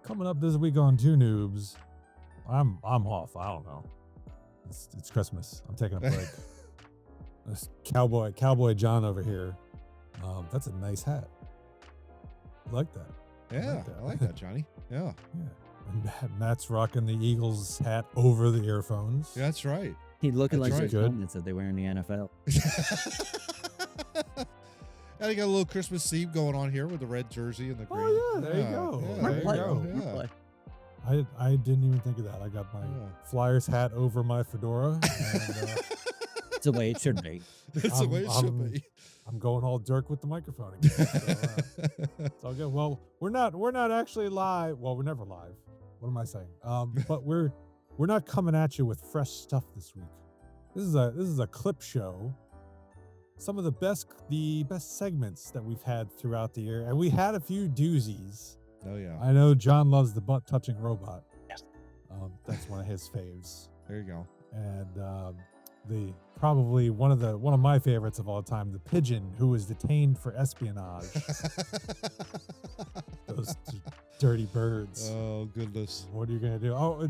Coming up this week on Two Noobs, I'm off. I don't know. It's Christmas. I'm taking a break. This Cowboy John over here. That's a nice hat. I like that. Yeah, I like that, Johnny. Yeah. And Matt's rocking the Eagles hat over the earphones. Yeah, that's right. He looking That's like right. those helmets that they wear in the NFL. And you got a little Christmas theme going on here with the red jersey and the green. Oh, yeah, there you go. Yeah, There there you you go. go. Yeah. I didn't even think of that. I got my Flyers hat over my fedora. And, It's the way it should be. That's the way it should be. I'm going all Dirk with the microphone again. So, it's all good. Well, we're not actually live. Well, we're never live. What am I saying? But we're not coming at you with fresh stuff this week. This is a clip show. Some of the best segments that we've had throughout the year, and we had a few doozies. Oh yeah. I know John loves the butt touching robot. Yes. That's one of his faves. There you go. And the probably one of my favorites of all time, the Pigeon, who was detained for espionage. Those dirty birds. Oh goodness. What are you gonna do? Oh,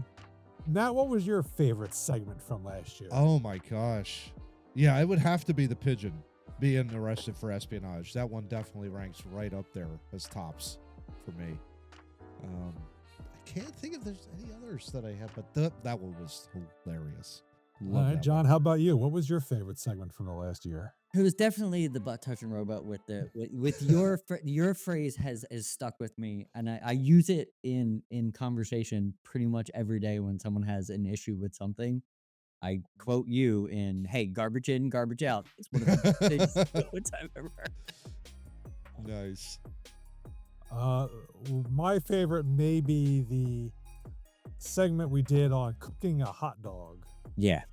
Matt, what was your favorite segment from last year? Oh my gosh. Yeah, it would have to be the Pigeon being arrested for espionage. That one definitely ranks right up there as tops for me. I can't think if there's any others that I have, but that one was hilarious. All right, John, how about you? What was your favorite segment from the last year? It was definitely the butt touching robot with your phrase has stuck with me, and I use it in conversation pretty much every day when someone has an issue with something. I quote you in, "Hey, garbage in, garbage out." It's one of the biggest quotes I've ever heard. Nice. My favorite may be the segment we did on cooking a hot dog. Yeah.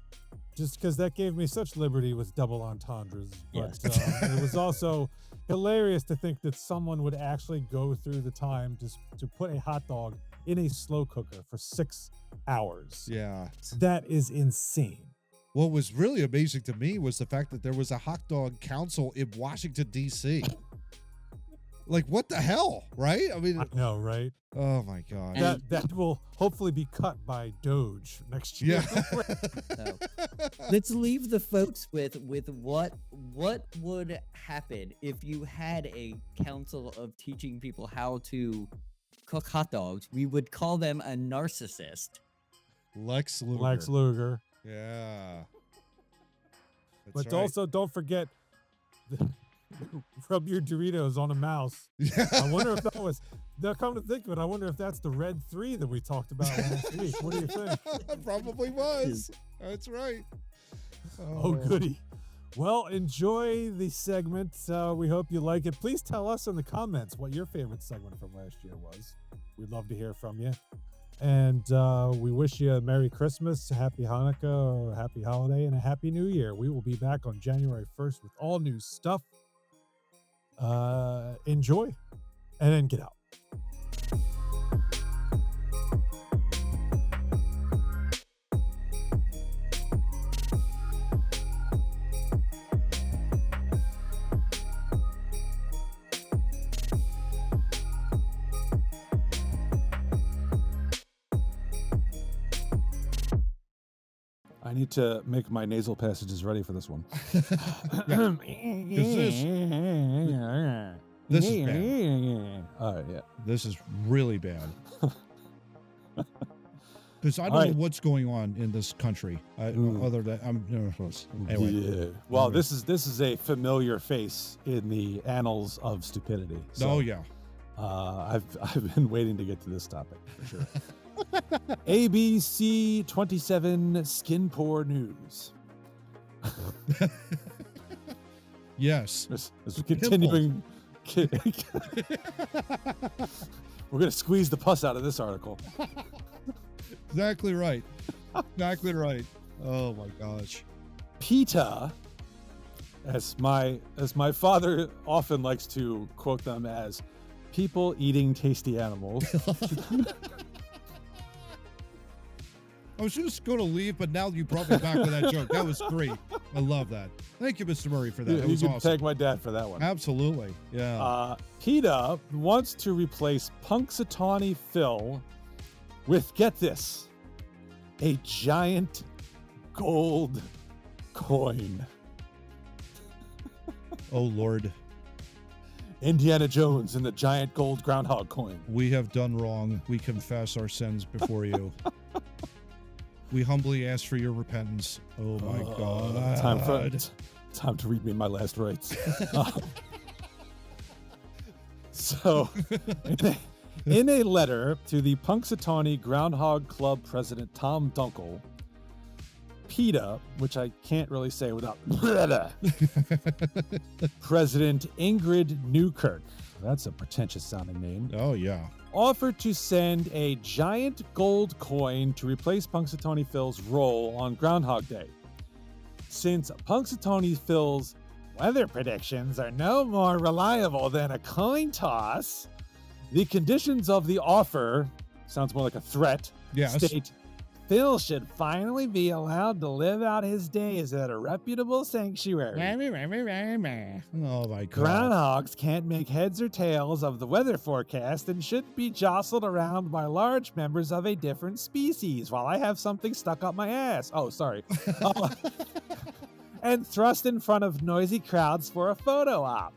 Just because that gave me such liberty with double entendres. But Yes. it was also hilarious to think that someone would actually go through the time to put a hot dog in a slow cooker for 6 hours. Yeah. That is insane. What was really amazing to me was the fact that there was a hot dog council in Washington, D.C. Like, what the hell, right? I mean, I know, right? Oh my God. That will hopefully be cut by Doge next year. Yeah. So, let's leave the folks with what would happen if you had a council of teaching people how to cook hot dogs. We would call them a narcissist. Lex Luger. Lex Luger. Yeah. That's But right. also, don't forget, rub your Doritos on a mouse. Yeah. I wonder if that was, now come to think of it, I wonder if that's the red 3 that we talked about last week. What do you think? Probably was. That's right. Oh, goody. Well, enjoy the segment. We hope you like it. Please tell us in the comments what your favorite segment from last year was. We'd love to hear from you. And we wish you a Merry Christmas, a Happy Hanukkah, or a Happy Holiday, and a Happy New Year. We will be back on January 1st with all new stuff. Enjoy, and then get out. I need to make my nasal passages ready for this one. This is bad. All right, yeah. This is really bad. Because I don't know what's going on in this country. Other than anyway. Yeah. Well, this is a familiar face in the annals of stupidity. So, Oh yeah. I've been waiting to get to this topic for sure. ABC 27 Skin Poor News. Yes. This is continuing. We're gonna squeeze the pus out of this article. Exactly right. Exactly right. Oh my gosh. PETA, as my father often likes to quote them as, people eating tasty animals. I was just going to leave, but now you brought me back with that joke. That was great. I love that. Thank you, Mr. Murray, for that. You That was can awesome. thank my dad for that one. Absolutely. Yeah. PETA wants to replace Punxsutawney Phil with, get this, a giant gold coin. Oh, Lord. Indiana Jones and the giant gold groundhog coin. We have done wrong. We confess our sins before you. We humbly ask for your repentance. Oh, my God. Time to read me my last rites. So, in a letter to the Punxsutawney Groundhog Club president Tom Dunkel, PETA, which I can't really say without President Ingrid Newkirk, that's a pretentious sounding name, Oh, yeah. offered to send a giant gold coin to replace Punxsutawney Phil's role on Groundhog Day. Since Punxsutawney Phil's weather predictions are no more reliable than a coin toss, the conditions of the offer, sounds more like a threat, Yes. state Phil should finally be allowed to live out his days at a reputable sanctuary. Oh, my God. Groundhogs can't make heads or tails of the weather forecast and should be jostled around by large members of a different species while I have something stuck up my ass. Oh, sorry. And thrust in front of noisy crowds for a photo op.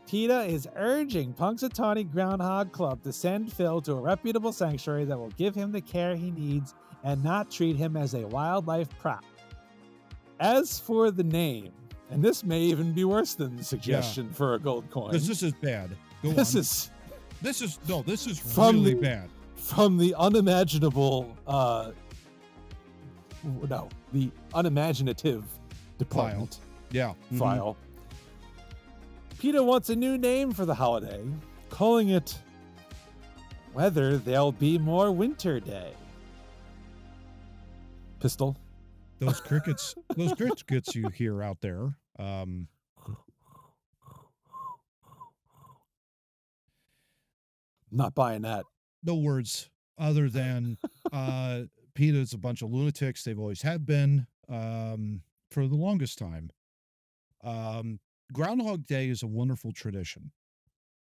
PETA is urging Punxsutawney Groundhog Club to send Phil to a reputable sanctuary that will give him the care he needs and not treat him as a wildlife prop. As for the name, and this may even be worse than the suggestion for a gold coin. This is bad. Go on. This is This is From really the- bad. from the unimaginable, the unimaginative department Yeah. Mhm. file. PETA wants a new name for the holiday, calling it Whether There'll Be More Winter Day. Pistol. Those crickets you hear out there. Not buying that. No words other than PETA's a bunch of lunatics. They've always have been for the longest time. Groundhog Day is a wonderful tradition.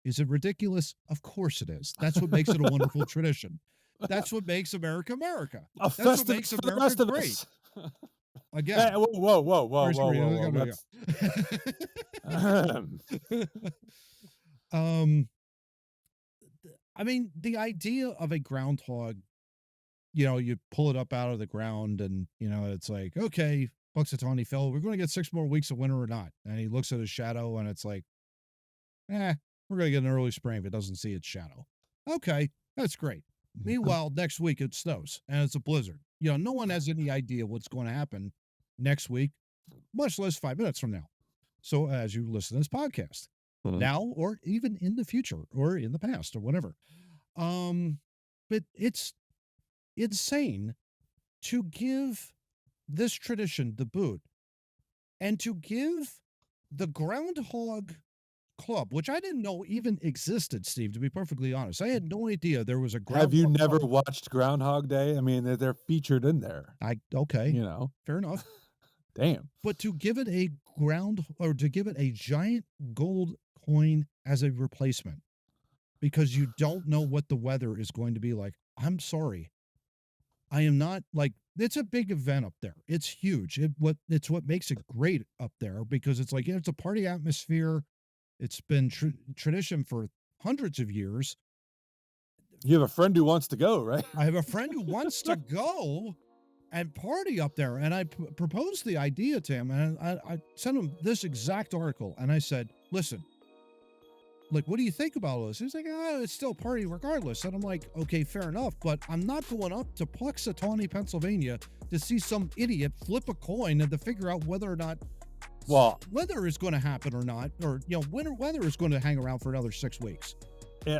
Is it ridiculous? Of course it is. That's what makes it a wonderful tradition. That's what makes America America. A That's what festive makes for the America rest of great. us. Again, Hey, whoa. where's Maria? That's- I mean, the idea of a groundhog, you pull it up out of the ground and, it's like, okay, Punxsutawney Phil, we're going to get 6 more weeks of winter or not. And he looks at his shadow and it's like, we're going to get an early spring if it doesn't see its shadow. Okay, that's great. Meanwhile, next week it snows and it's a blizzard. No one has any idea what's going to happen next week, much less 5 minutes from now. So as you listen to this podcast, now or even in the future or in the past or whatever. But it's insane to give this tradition the boot and to give the Groundhog Club, which I didn't know even existed, Steve, to be perfectly honest. I had no idea there was a Groundhog Have you never Club. watched Groundhog Day? I mean, they're featured in there. Okay, fair enough. Damn. But to give it a giant gold coin as a replacement because you don't know what the weather is going to be like. I'm sorry. I am not it's a big event up there. It's huge. It's what makes it great up there because it's like, it's a party atmosphere. It's been tradition for hundreds of years. You have a friend who wants to go, right? I have a friend who wants to go and party up there. And I proposed the idea to him and I sent him this exact article. And I said, listen, what do you think about all this? He's like, it's still a party regardless. And I'm like, okay, fair enough. But I'm not going up to Punxsutawney, Pennsylvania to see some idiot flip a coin and to figure out whether or not weather is going to happen or not, or, winter weather is going to hang around for another 6 weeks. Yeah,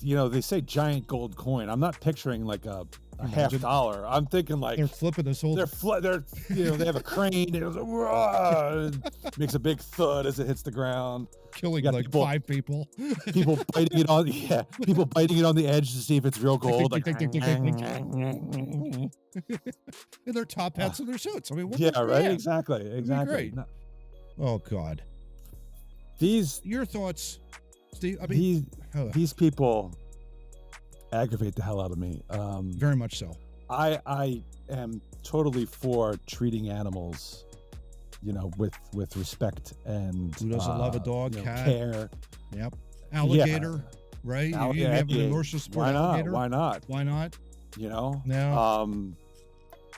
they say giant gold coin. I'm not picturing like a Imagine. $50. I'm thinking like They're flipping this whole. they're they have a crane. It goes, "Whoa," and makes a big thud as it hits the ground. killing got like people- 5 people. People biting it on the edge to see if it's real gold. Like, know, in their top hats and their suits. I mean, what Yeah, right. yeah. Exactly. great. No, Oh God. these Your thoughts, Steve? I mean, these people aggravate the hell out of me. very much so. I am totally for treating animals, with respect and Who doesn't love a dog, cat? care. Yep. Alligator, right? You have an emotional support alligator. Why not? Why not? No.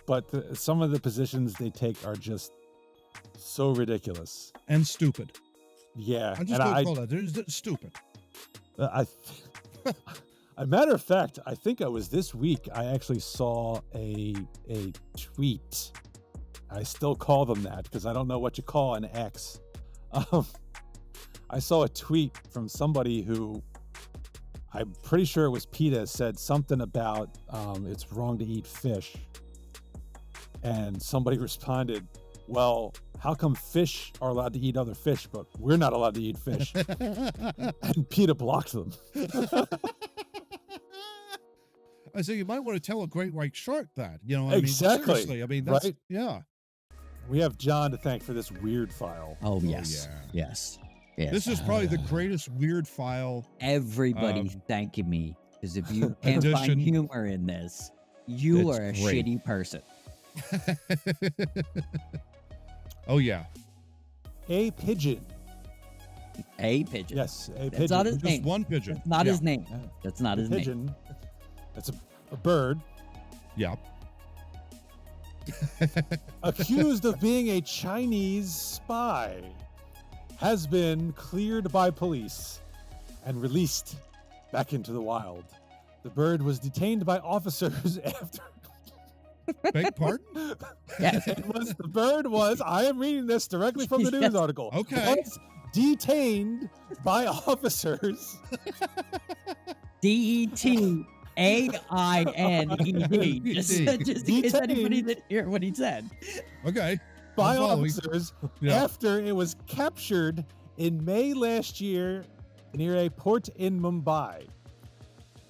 But some of the positions they take are just so ridiculous And stupid. Yeah, I'm just and going to call that. They're stupid. a matter of fact, I think it was this week I actually saw a tweet. I still call them that because I don't know what you call an X. I saw a tweet from somebody who, I'm pretty sure it was PETA, said something about it's wrong to eat fish. And somebody responded, well, how come fish are allowed to eat other fish, but we're not allowed to eat fish? And PETA blocked them. I say you might want to tell a great white shark that. Exactly. Seriously. I mean, that's, right? Yeah. We have John to thank for this weird file. Oh, yes. yeah. Yes. Yes. This is probably the greatest weird file. Everybody thanking me, because if you can't find humor in this, you are a shitty person. Oh, yeah. A pigeon. A pigeon. Yes, a pigeon. That's not his Just name. one pigeon. That's not his name. That's not his name. Pigeon. That's a bird. Yeah. Accused of being a Chinese spy, has been cleared by police and released back into the wild. The bird was detained by officers after. Beg pardon? Yes. The bird was, I am reading this directly from the news Yes. article. Okay. Was detained by officers. DETAINED. Just in case anybody didn't hear what he said. Okay. By I'm following. officers Yeah. after it was captured in May last year near a port in Mumbai.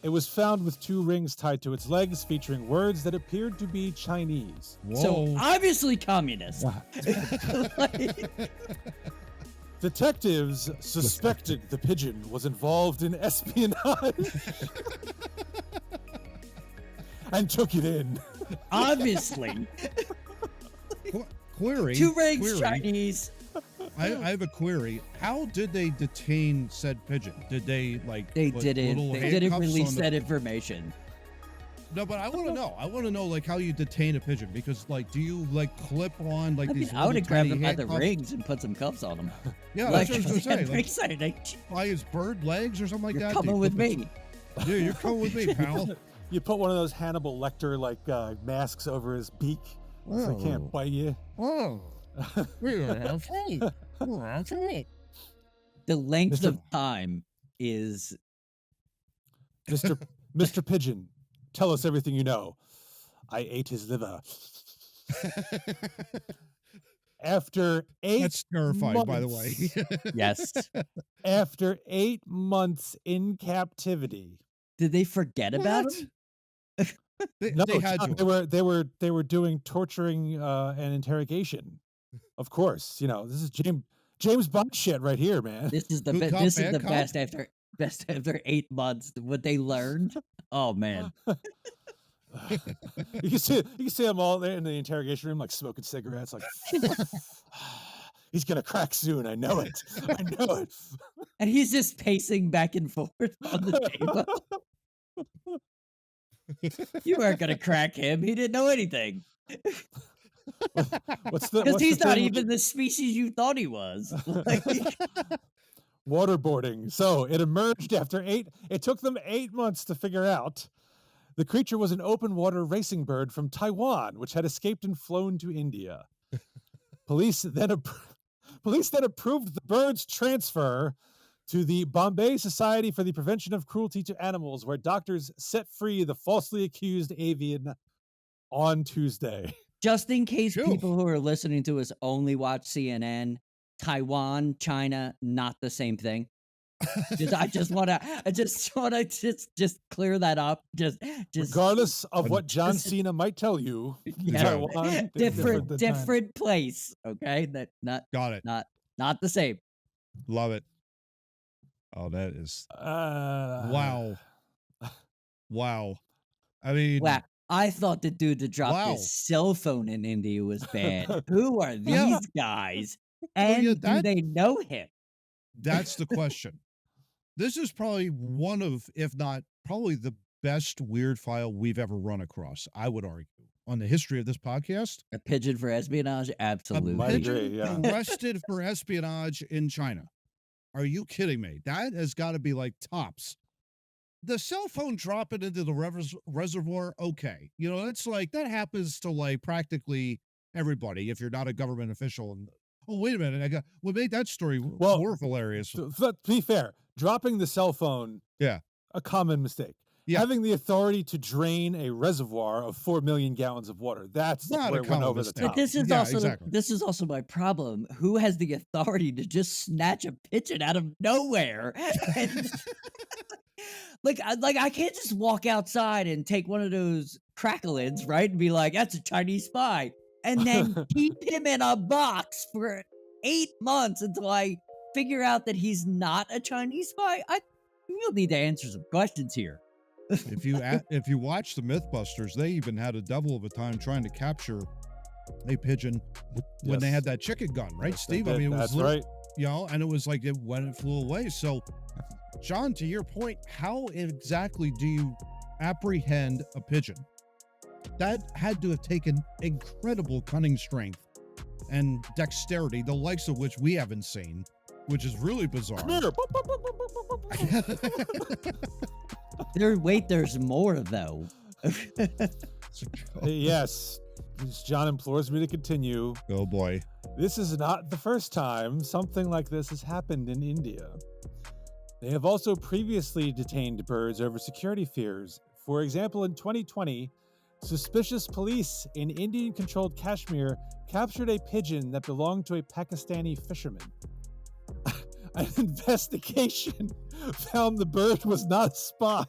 It was found with 2 rings tied to its legs, featuring words that appeared to be Chinese. Whoa. So obviously communist. Detectives suspected the pigeon was involved in espionage and took it in. Obviously. Query. 2 rings query. Chinese. I have a query. How did they detain said pigeon? Did they They put didn't. little They didn't handcuffs release on the- that information. No, but I want to know. I want to know how you detain a pigeon because do you clip on these? I would have grabbed him by the handcuffs? rings and put some cuffs on him. Yeah, Like, that's what I was gonna say. exciting. By his bird legs or something like You're that. coming They with clip it- me. Yeah, you're coming with me, pal. You put one of those Hannibal Lecter masks over his beak so he can't bite you. Oh, okay. The length Mr. of time is Mr. Pigeon, tell us everything you know. I ate his liver. After 8 That's terrifying, by the way. yes. After 8 months in captivity. Did they forget about him? No, they had John, to. they were doing torturing and interrogation. Of course, this is James Bond shit right here, man. This is the Good cop, this is bad the cop? best after 8 months. What they learned? Oh man. You can see them all there in the interrogation room, smoking cigarettes, he's gonna crack soon. I know it. I know it. And he's just pacing back and forth on the table. You weren't gonna crack him. He didn't know anything. Because he's not even the species you thought he was. Waterboarding. So it emerged after 8. It took them 8 months to figure out. The creature was an open water racing bird from Taiwan, which had escaped and flown to India. Police then approved the bird's transfer to the Bombay Society for the Prevention of Cruelty to Animals, where doctors set free the falsely accused avian on Tuesday. Just in case Phew. people who are listening to us only watch CNN, Taiwan, China, not the same thing. I just want to just clear that up. Just Regardless of what John just- Cena might tell you, Yeah. Taiwan, different than China. place. Okay, that Got it. not the same. Love it. Oh, that is Uh, wow. I mean, Wow. I thought the dude that dropped Wow. his cell phone in India was bad. Who are these Yeah. guys? Well, And yeah, do that- they know him? that's the question. This is probably one of, if not probably the best weird file we've ever run across, I would argue, on the history of this podcast. A pigeon for espionage? Absolutely. Might Pigeon agree, yeah. arrested for espionage in China. Are you kidding me? That has got to be like tops. The cell phone dropping into the reservoir, okay. You know, it's like, that happens to like practically everybody if you're not a government official. And oh, wait a minute. What made that story more hilarious? To be fair, dropping the cell phone, Yeah. a common mistake. Yeah. Having the authority to drain a reservoir of 4 million gallons of water, that's Not where a it went common over the mistake. But top. this is Yeah, also exactly. this is also my problem. Who has the authority to just snatch a pigeon out of nowhere? And, like I can't just walk outside and take one of those crackle-ins, right? And be like, that's a Chinese spy. And then keep him in a box for 8 months until I figure out that he's not a Chinese spy. You'll need to answer some questions here. If you watch the Mythbusters, they even had a devil of a time trying to capture a pigeon when they Yes. had that chicken gun, right, Yes, they Steve? I did. mean, it was that's lit- right. you know, and it was like it flew away. So, John, to your point, how exactly do you apprehend a pigeon? That had to have taken incredible cunning strength and dexterity, the likes of which we haven't seen, which is really bizarre. There's more though. Yes. John implores me to continue. Oh boy. This is not the first time something like this has happened in India. They have also previously detained birds over security fears. For example, in 2020, suspicious police in Indian-controlled Kashmir captured a pigeon that belonged to a Pakistani fisherman. An investigation found the bird was not a spy.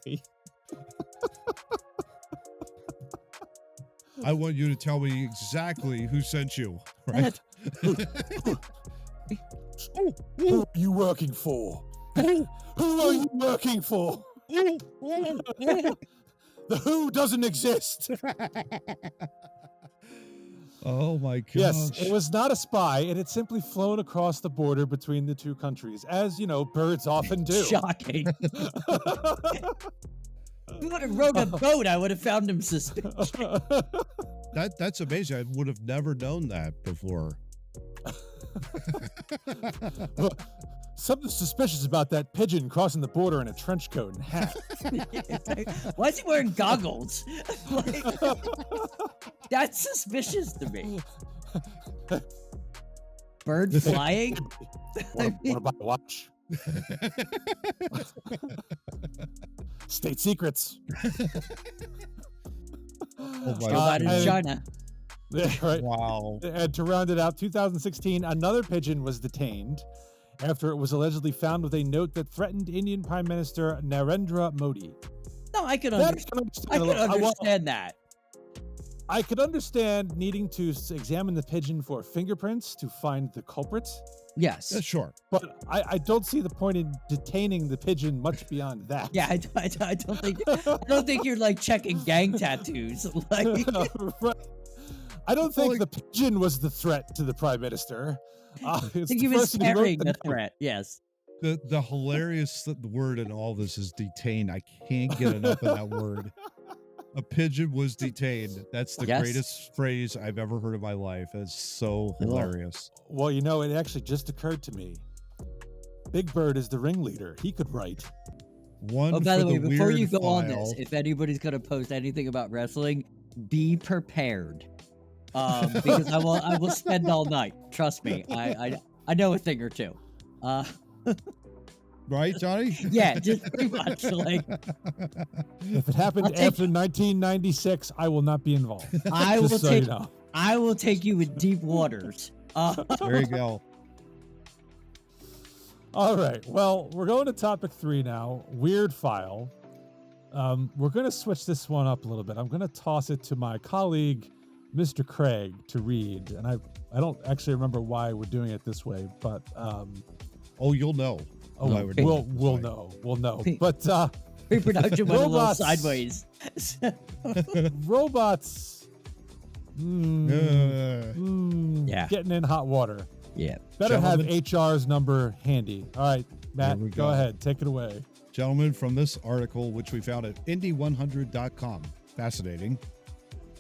I want you to tell me exactly who sent you, right? Who are you working for? Who are you working for? The who doesn't exist. Oh my gosh. Yes, it was not a spy. It had simply flown across the border between the two countries, as, you know, birds often do. Shocking. If he would have rowed a boat, I would have found him suspicious. That's amazing. I would have never known that before. Something suspicious about that pigeon crossing the border in a trench coat and hat. Why is he wearing goggles? Like, that's suspicious to me. Bird flying? What about a watch? State secrets. Oh my Joe Biden in and- China. Yeah, right. Wow. And to round it out, 2016, another pigeon was detained after it was allegedly found with a note that threatened Indian Prime Minister Narendra Modi. No, I could That understand that. I could understand needing to examine the pigeon for fingerprints to find the culprit, Yes. Yeah, sure. but I don't see the point in detaining the pigeon much beyond that. Yeah, I don't think you're like checking gang tattoos. Like, Right. I don't think the pigeon was the threat to the prime minister. I It's think the he was person who wrote carrying the the note. threat. Yes. The hilarious word in all this is detained. I can't get enough of that word. A pigeon was detained. That's the Yes. greatest phrase I've ever heard in my life. It's so hilarious. Well, you know, it actually just occurred to me. Big Bird is the ringleader. He could write. One Oh, by for the way, before weird you go on this, file. if anybody's gonna post anything about wrestling, be prepared. Because I will spend all night. Trust me, I know a thing or two. Right, Johnny? Yeah, just pretty much like If it happened I'll take- after 1996, I will not be involved. I Just will so take you know. I will take you in deep waters. There you go. All right. Well, we're going to topic 3 now. Weird file. We're going to switch this one up a little bit. I'm going to toss it to my colleague, Mr. Craig, to read. And I don't actually remember why we're doing it this way, but Oh, you'll know. why we're doing it this we'll way. know. We'll know. But Pre-production went a little Robots. sideways. robots Yeah. getting in hot water. Yeah. Better Gentlemen. have HR's number handy. All right, Matt, we go go. ahead. Take it away. Gentlemen, from this article, which we found at indie100.com, fascinating.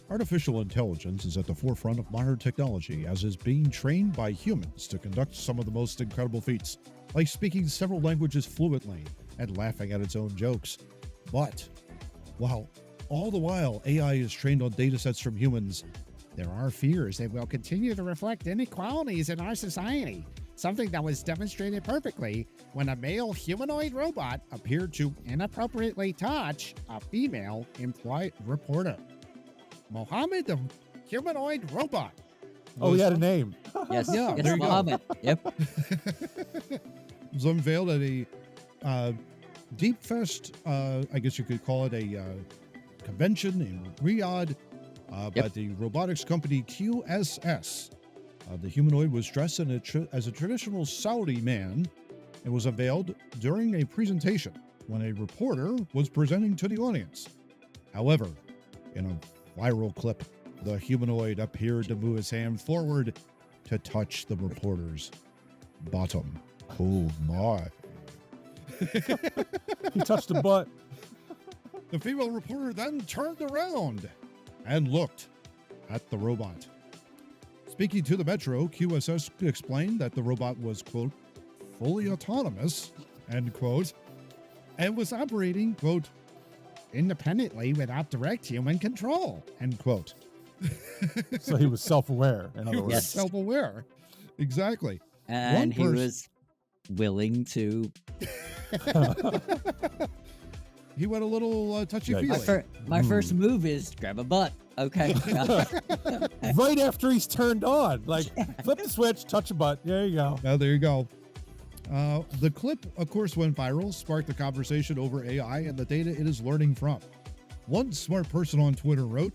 Artificial intelligence is at the forefront of modern technology, as is being trained by humans to conduct some of the most incredible feats, like speaking several languages fluently and laughing at its own jokes. But while all the while AI is trained on data sets from humans, there are fears that will continue to reflect inequalities in our society, something that was demonstrated perfectly when a male humanoid robot appeared to inappropriately touch a female employee reporter. Mohammed, the humanoid robot. Oh, he had a name. Yes. Yeah, Yes, there you go. Muhammad. Yep. was unveiled at a Deep Fest, I guess you could call it a convention in Riyadh by the robotics company QSS. The humanoid was dressed in as a traditional Saudi man and was unveiled during a presentation when a reporter was presenting to the audience. However, in a viral clip, the humanoid appeared to move his hand forward to touch the reporter's bottom. Oh my. He touched the butt. The female reporter then turned around and looked at the robot. Speaking to the Metro, QSS explained that the robot was, quote, fully autonomous, end quote, and was operating, quote, independently without direct human control, end quote. So he was self-aware, in other He words. was self-aware. Exactly. And he person- was willing to. He went a little touchy-feely. My first move is grab a butt. Okay. Right after he's turned on. Like, flip the switch, touch a butt. There you go. Oh, there you go. The clip, of course, went viral, sparked a conversation over AI and the data it is learning from. One smart person on Twitter wrote,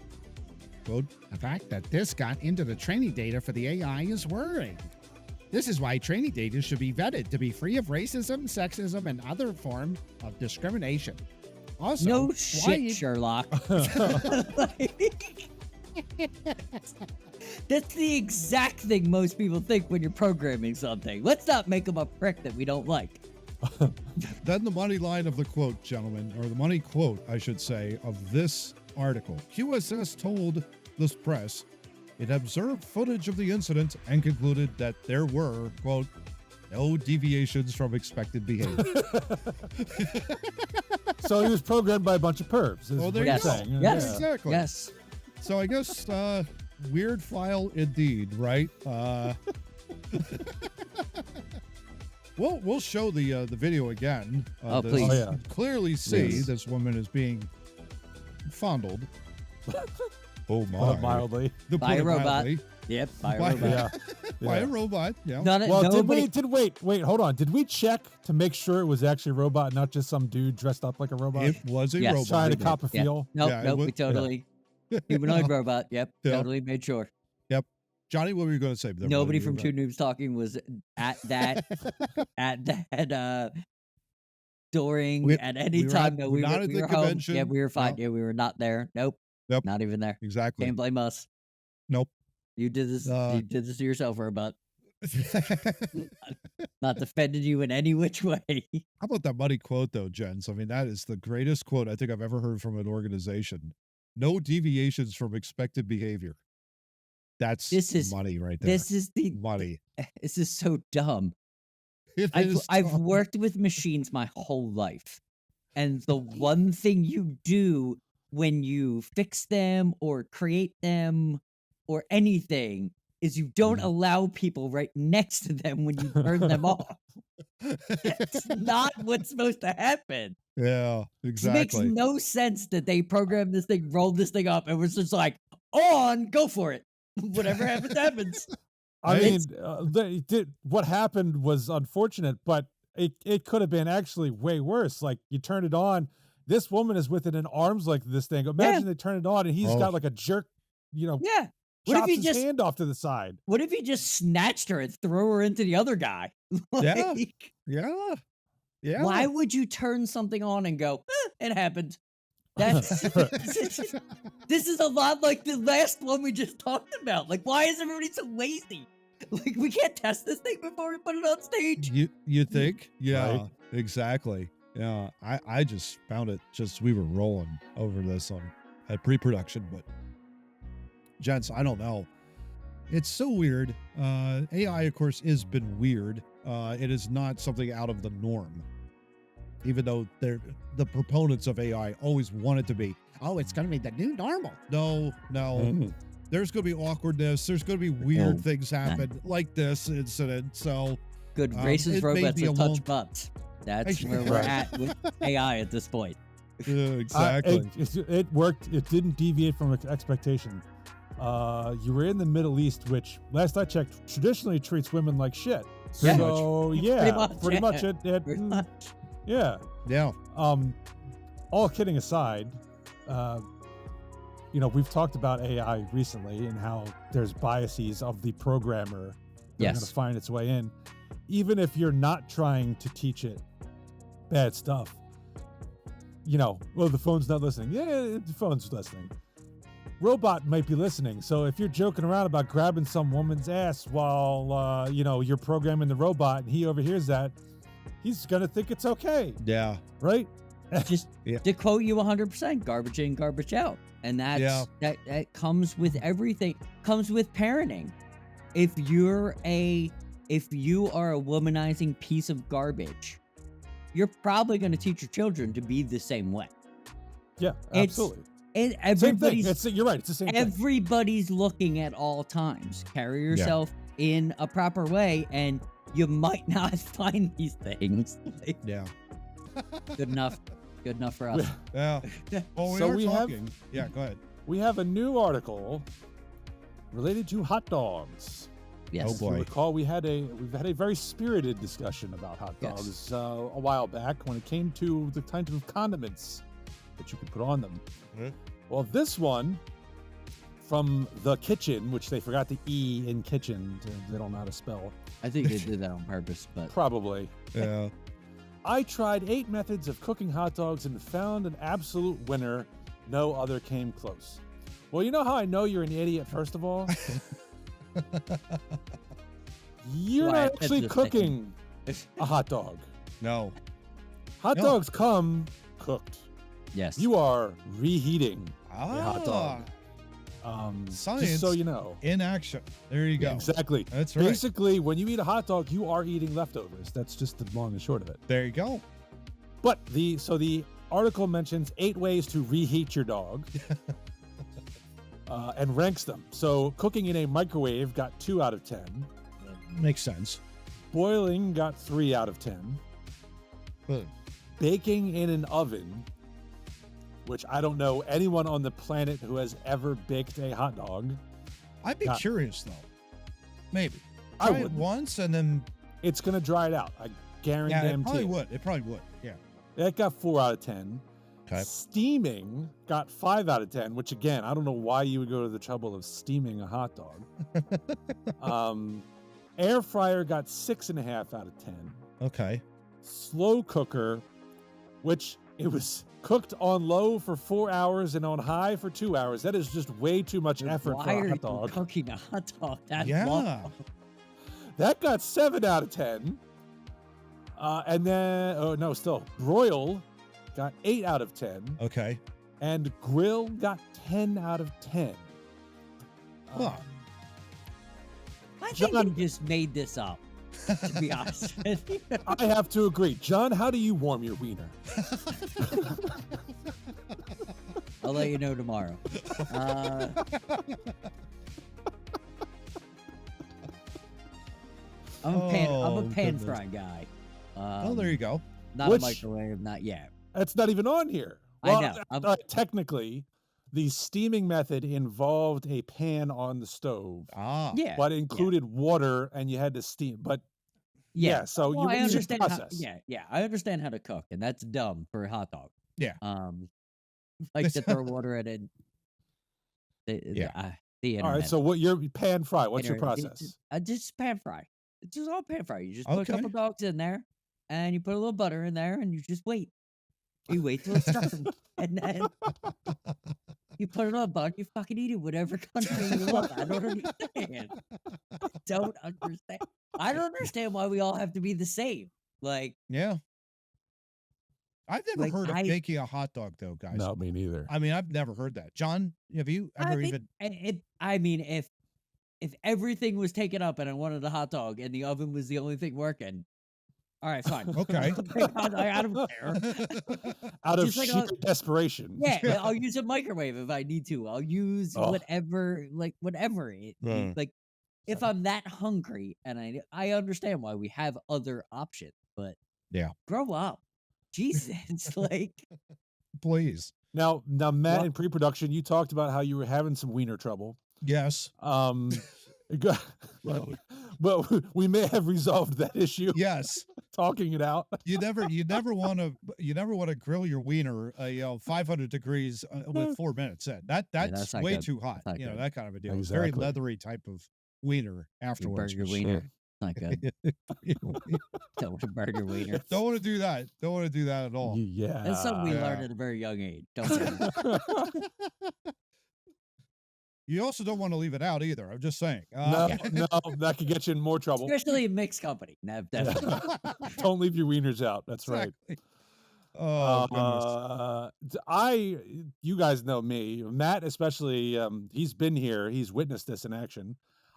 quote, the fact that this got into the training data for the AI is worrying. This is why training data should be vetted to be free of racism, sexism, and other form of discrimination. Also, No why shit, e- Sherlock. That's the exact thing most people think when you're programming something. Let's not make them a prick that we don't like. Then the money line of the quote, gentlemen, or the money quote, I should say, of this article. QSS told the press it observed footage of the incident and concluded that there were, quote, no deviations from expected behavior. So he was programmed by a bunch of pervs. is Oh, what there you're you go. saying. Yes. Yeah. Exactly. Yes. So I guess weird file indeed, right? We'll show the video again. Oh, this- please. Oh, yeah. Clearly see Yes. this woman is being fondled. Oh my! Put it mildly. To By put a it robot. mildly. Yep. By a By- robot. Yeah. By a Yeah. robot. Yeah. Well, Nobody, wait, hold on. Did we check to make sure it was actually a robot, not just some dude dressed up like a robot? It was a Yes. robot. Trying to indeed. cop a Yeah. feel. Nope, Yeah, it nope, was- we totally humanoid robot. Yep, Yeah. totally made sure. Johnny, what were you going to say? Nobody from Two Noobs Talking was at that during We- at any we were time at- that we're we not were, at we the were home. convention. Yeah, we were fine. No. Yeah, we were not there. Nope. Nope. Not even there. Exactly. Can't blame us. Nope. You did this. You did this to yourself, robot. Not defending you in any which way. How about that money quote, though, Jens? I mean, that is the greatest quote I think I've ever heard from an organization. No deviations from expected behavior. That's This is- money right there. This is the. money. This is so dumb. It I've is I've dumb. worked with machines my whole life, and the one thing you do when you fix them or create them or anything is you don't Mhm. allow people right next to them when you turn them off. That's not what's supposed to happen. Yeah, It exactly. makes no sense that they programmed this thing, rolled this thing up, and was just like, on, go for it. Whatever happens, happens. I mean, It's- what happened was unfortunate, but it could have been actually way worse. Like you turn it on, this woman is within an arm's length of this thing. Imagine they turn it on and he's Oh. got like a jerk, Yeah. What if chops he his just hand off to the side. What if he just snatched her and threw her into the other guy? Yeah. Like, Yeah. Yeah. why would you turn something on and go, it happened? That's this is a lot like the last one we just talked about. Like, why is everybody so lazy? Like, we can't test this thing before we put it on stage. You think? Yeah, Right. exactly. Yeah, I just found it we were rolling over this at pre-production, but gents, I don't know. It's so weird. AI, of course, has been weird. It is not something out of the norm. Even though the proponents of AI always want it to be, oh, it's going to be the new normal. No. There's going to be awkwardness. There's going to be weird things happen, like this incident. So Good it racist may robots be that a touch long- butts. That's where we're Right. at with AI at this point. exactly. It worked. It didn't deviate from expectations. You were in the Middle East, which last I checked, traditionally treats women like shit. Yeah. So yeah, pretty much it Pretty much. yeah. Yeah. All kidding aside, we've talked about AI recently and how there's biases of the programmer that are going Yes. to find its way in. Even if you're not trying to teach it bad stuff, well, the phone's not listening. Yeah, the phone's listening. Robot might be listening. So if you're joking around about grabbing some woman's ass while, you're programming the robot and he overhears that, he's going to think it's okay, Yeah. right? Just Yeah. to quote you 100%, garbage in, garbage out. And that's that comes with everything. Comes with parenting. If you are a womanizing piece of garbage, you're probably going to teach your children to be the same way. Yeah, It's- absolutely. And Same thing. everybody's You're right. It's the same thing. everybody's looking at all times. Carry yourself in a proper way, and you might not find these things. Like, Yeah. good enough. Good enough for us. Yeah. Well, So are we have- talking. Yeah, go ahead. We have a new article related to hot dogs. Yes. Oh, If you boy. recall, we've had a very spirited discussion about hot Yes. dogs a while back when it came to the kind of condiments that you could put on them. Mhm. Well, this one from the kitchen, which they forgot the E in kitchen, they don't know how to spell. I think they did that on purpose, but Probably. Yeah. I tried 8 methods of cooking hot dogs and found an absolute winner. No other came close. Well, you know how I know you're an idiot, first of all? You're Why, not that's actually the cooking a hot dog. No. Hot No. dogs come cooked. yes. You are reheating hot dog. Science Just so you know. in action. There you go. Exactly. That's right. Basically, when you eat a hot dog, you are eating leftovers. That's just the long and short of it. There you go. But the article mentions 8 ways to reheat your dog and ranks them. So cooking in a microwave got 2 out of 10. Makes sense. Boiling got 3 out of 10. Good. Baking in an oven, which I don't know anyone on the planet who has ever baked a hot dog. I'd be Not- curious though. Maybe. I Try it wouldn't. once and then It's going to dry it out. I guarantee yeah, it probably would. It probably would. Yeah. That got 4 out of 10. Okay. Steaming got 5 out of 10, which again, I don't know why you would go to the trouble of steaming a hot dog. Air fryer got 6.5 out of 10. Okay. Slow cooker, which it was cooked on low for 4 hours and on high for 2 hours. That is just way too much effort Why for are a you hot dog. cooking a hot dog that Yeah. long? That got 7 out of 10. And then, still, broil got 8 out of 10. Okay. And grill got 10 out of 10. Huh. I think John- they just made this up, to be honest with you. I have to agree. John, how do you warm your wiener? I'll let you know tomorrow. I'm a Oh, pan goodness. fry guy. Oh, there you go. Not Which- a microwave, not yet. That's not even on here. I Well, know. all right, technically, the steaming method involved a pan on the stove, Ah. Yeah. but included water and you had to steam. But Yeah, so Well, I you understand how. process. Yeah, I understand how to cook, and that's dumb for a hot dog. Yeah. Like to throw water at it. Yeah. The All right, internet. so what your pan fry? What's your Internet- process? Just pan fry. It's just all pan fry. You just put a Okay. couple dogs in there, and you put a little butter in there, and you just wait. You wait till it's done, and then you put it on a bun. You fucking eat it, whatever country you want. I don't understand. Don't understand. I don't understand why we all have to be the same. Like, Yeah. I've never Like, heard of I- making a hot dog though, guys. No, me neither. I mean, I've never heard that. John, have you ever even? I mean, if everything was taken up and I wanted a hot dog and the oven was the only thing working, all right, fine. Okay. I don't care. Out of Just like sheer desperation. Yeah, I'll use a microwave if I need to. I'll use Oh. whatever. Like if I'm that hungry, and I understand why we have other options, but Yeah. grow up, Jesus, like Please. Now, Matt, What? in pre-production, you talked about how you were having some wiener trouble. Yes. Go- but we may have resolved that issue Yes. talking it out. You never want to grill your wiener 500 degrees with 4 minutes in. That's that's not way good. too hot. That's not good. That kind of a deal. It's very Exactly. leathery type of wiener afterwards. burger wiener. Not good. Don't want to burger wiener. Don't want to do that. Don't want to do that at all. Yeah. That's something we Yeah. learned at a very young age. Don't do that. You also don't want to leave it out either. I'm just saying. No, that could get you in more trouble. Especially in mixed company. No, definitely. Don't leave your wieners out. That's right. Exactly. Oh, goodness. You guys know me, Matt, especially. He's been here. He's witnessed this in action.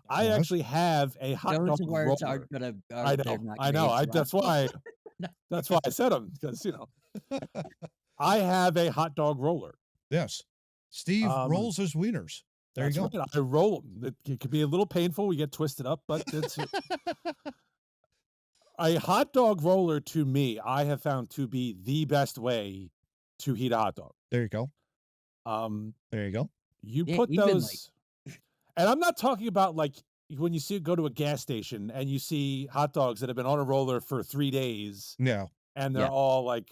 I Yes. actually have a hot Those dog words roller. aren't gonna. I they're know. not I gonna know. age That's well. why. No. That's why I said them, because I have a hot dog roller. Yes. Steve Um, rolls his wieners. There you That's go. right, I roll them. It could be a little painful. We get twisted up, but it's a hot dog roller. To me, I have found to be the best way to heat a hot dog. There you go. There you go. You Yeah, put even, those, and I'm not talking about like when you go to a gas station and you see hot dogs that have been on a roller for 3 days Yeah. and they're Yeah. all like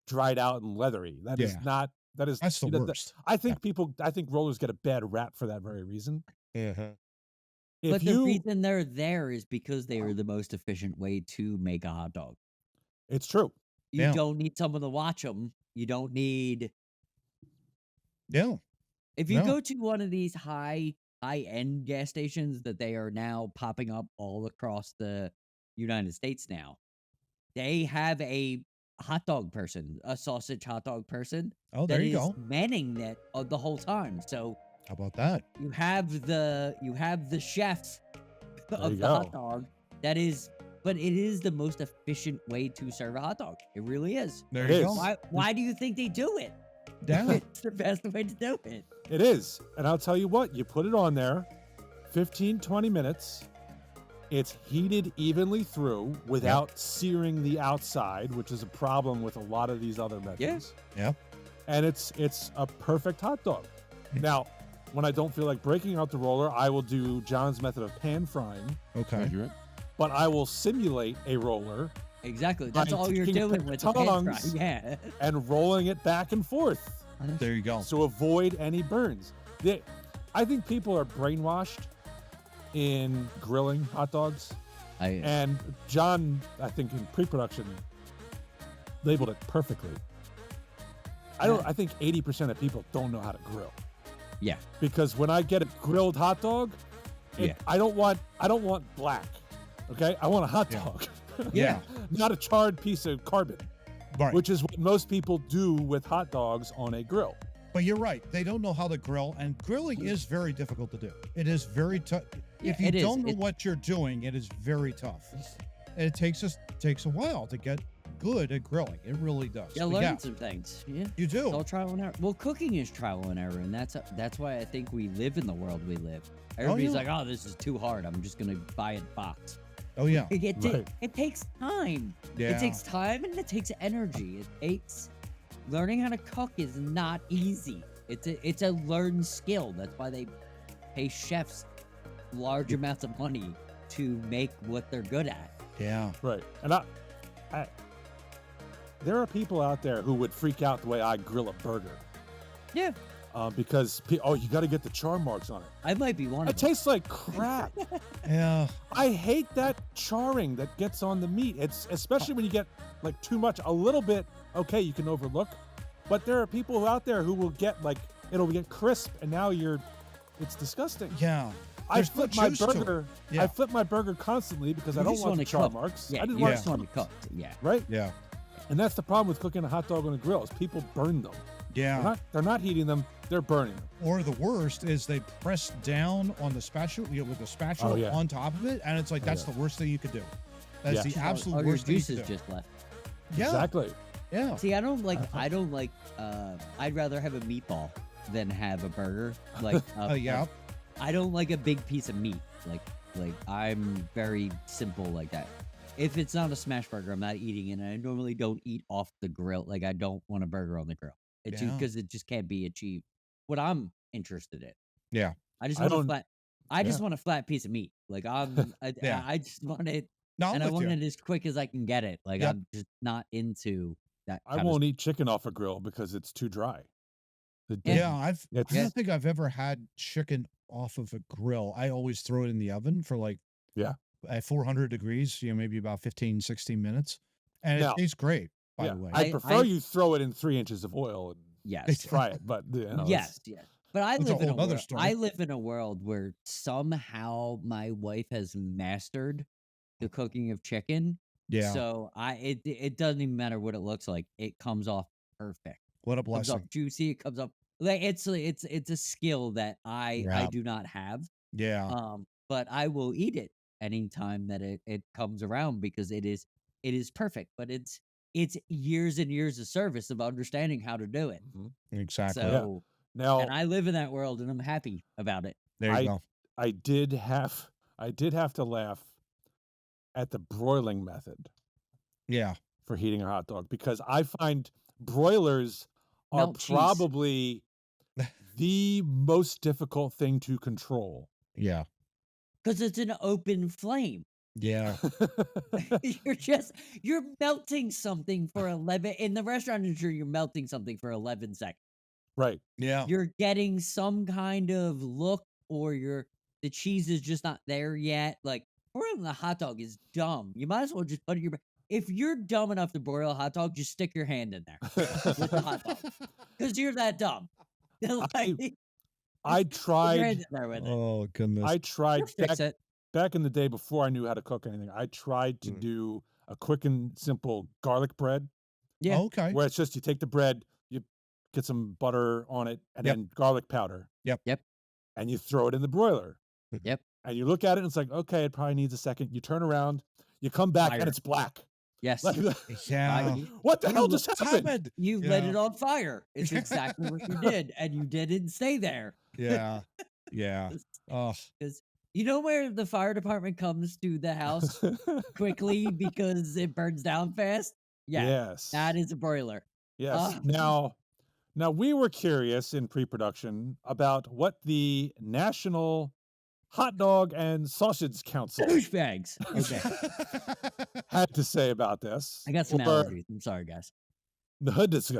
dried out and leathery. That is Yeah. not. That is. That's the you know, worst. I think rollers get a bad rap for that very reason. Uh-huh. If But the you, reason they're there is because they are the most efficient way to make a hot dog. it's true. You Yeah. don't need someone to watch them. You don't need. Yeah. If you No. go to one of these high-end gas stations that they are now popping up all across the United States now, they have a hot dog person, a sausage hot dog person Oh, that there you is go. manning that the whole time. So How about that? you have the chef There of you the hot go. dog that is, but it is the most efficient way to serve a hot dog. It really is. There It you is. go. Why do you think they do it? Yeah. It's the best way to do it. It is. And I'll tell you what, you put it on there, 15, 20 minutes. It's heated evenly through without searing the outside, which is a problem with a lot of these other methods. Yeah. And it's a perfect hot dog. Now, when I don't feel like breaking out the roller, I will do John's method of pan frying, Okay. but I will simulate a roller Exactly. That's By all you're taking doing the with the pan fry. tongs. Yeah. and rolling it back and forth There you go. to avoid any burns. I think people are brainwashed in grilling hot dogs. And John, I think in pre-production, labeled it perfectly. I think 80% of people don't know how to grill. Yeah. Because when I get a grilled hot dog, Yeah. I don't want black. Okay? I want a hot Yeah. dog. Yeah. Not a charred piece of carbon, Right. which is what most people do with hot dogs on a grill. But you're right. They don't know how to grill, and grilling is very difficult to do. It is very tough. Yeah, If you it is. don't know what you're doing, it is very tough. And it takes a while to get good at grilling. It really does. Yeah, But learn some things. Yeah. you It's do. all trial and error. Well, cooking is trial and error, and that's why I think we live in the world we live. Everybody's yeah. like, "Oh, this is too hard. I'm just gonna buy a box." Oh yeah. It takes time. Yeah. It takes time and it takes energy. It takes learning how to cook is not easy. It's a learned skill. That's why they pay chefs large amounts of money to make what they're good at. Yeah. Right. And there are people out there who would freak out the way I grill a burger. Yeah. Because you got to get the char marks on it. I might be one It of them. tastes like crap. Yeah. I hate that charring that gets on the meat. It's especially when you get like too much. A little bit, okay, you can overlook. But there are people out there who will get like it'll get crisp, and now it's disgusting. Yeah. I There's no flip my juice to it. burger. Yeah. I flip my burger constantly because I don't just want the want it char cooked. marks. Yeah, I just you want just it want it cooked. Yeah. right. Yeah. And that's the problem with cooking a hot dog on a grill is people burn them. Yeah. They're not heating them; they're burning them. Or the worst is they press down on the spatula, with the spatula Oh, yeah. on top of it, and it's like that's yeah. the worst thing you could do. That's Yeah. the absolute All your worst thing you juices could do. just left. Yeah. Exactly. Yeah. See, I don't like. I'd rather have a meatball than have a burger. Like, Yeah. I don't like a big piece of meat. Like I'm very simple like that. If it's not a smash burger, I'm not eating it. And I normally don't eat off the grill. Like I don't want a burger on the grill. It's Yeah. because it just can't be achieved. What I'm interested in. Yeah. I just I want a don't- flat. I just want a flat piece of meat. Like Yeah. I just want it, No, I'm and I with want you. it as quick as I can get it. Like Yep. I'm just not into that. I kind of won't eat chicken off a grill because it's too dry. Yeah, I It's- don't think I've ever had chicken off of a grill. I always throw it in the oven for like at 400 degrees, maybe about 15, 16 minutes. And Now- it tastes great, by yeah, the way. I prefer you throw it in 3 inches of oil and Yes. fry it. But Yes, yes. But I That's a live in a whole nother world. story. I live in a world where somehow my wife has mastered the cooking of chicken. Yeah. So it doesn't even matter what it looks like. It comes off perfect. What a It comes off blessing. juicy. It comes off like it's a skill that I Yeah. do not have. Yeah. But I will eat it anytime that it comes around because it is perfect. But it's years and years of service of understanding how to do it. Mhm. Exactly. So Now and I live in that world and I'm happy about it. There you go. I did have to laugh at the broiling method Yeah. for heating a hot dog because I find broilers are Melt cheese. probably the most difficult thing to control. Yeah. Because it's an open flame. Yeah. You're melting something for 11 in the restaurant industry. You're melting something for 11 seconds. Right. Yeah. You're getting some kind of look, or the cheese is just not there yet. Like broiling a hot dog is dumb. You might as well just put it in your. If you're dumb enough to broil a hot dog, just stick your hand in there with the hot dog because you're that dumb. Like, I stick your tried. hand in there with it. Oh, goodness. I tried You'll fix it. back in the day before I knew how to cook anything. I tried to do a quick and simple garlic bread, Yeah. Okay. where it's just you take the bread, you get some butter on it, and Yep. then garlic powder. Yep. Yep. And you throw it in the broiler. Yep. And you look at it, and it's like, okay, it probably needs a second. You turn around, you come back, Fire. and it's black. Yes. Like, Yeah. what the You hell look- just happened? You lit Yeah. it on fire. It's exactly what you did, and you didn't stay there. Yeah. Yeah. Oh, Because you know where the fire department comes to the house quickly because it burns down fast? Yeah, Yes. that is a broiler. Yes. Now we were curious in pre-production about what the National Hot Dog and Sausage Council Douchebags. Okay. had to say about this. I got some Or allergies. I'm sorry, guys. the hood is,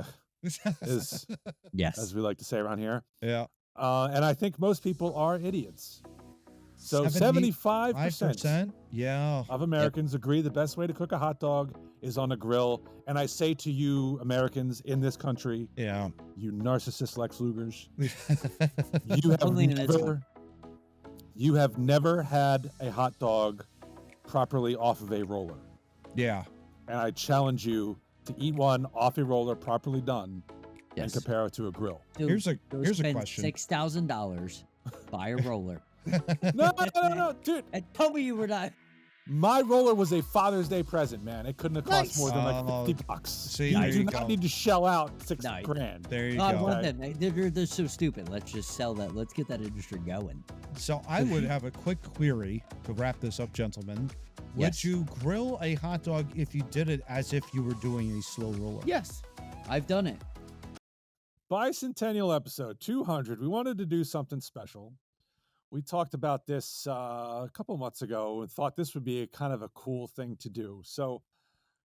Yes. as we like to say around here. yeah. And I think most people are idiots. So 75%. 75% Yeah. of Americans agree the best way to cook a hot dog is on a grill. And I say to you, Americans in this country, Yeah. you narcissist Lex Lugers, you have Only in this you have never had a hot dog properly off of a roller. Yeah. And I challenge you to eat one off a roller properly done and Yes. compare it to a grill. Dude, Here's a go here's a spend question. $6,000, buy a roller, No, dude. and tell me you were not. My roller was a Father's Day present, man. It couldn't have cost Nice. more than like Oh, $50. see, you there do you not go. need to shell out $6 No, grand. There you I go. want them. They're so stupid. Let's just sell that. Let's get that industry going. So I would have a quick query to wrap this up, gentlemen. Would Yes. you grill a hot dog if you did it as if you were doing a slow roller? Yes, I've done it. Bicentennial episode 200. We wanted to do something special. we talked about this a couple months ago and thought this would be a kind of a cool thing to do. So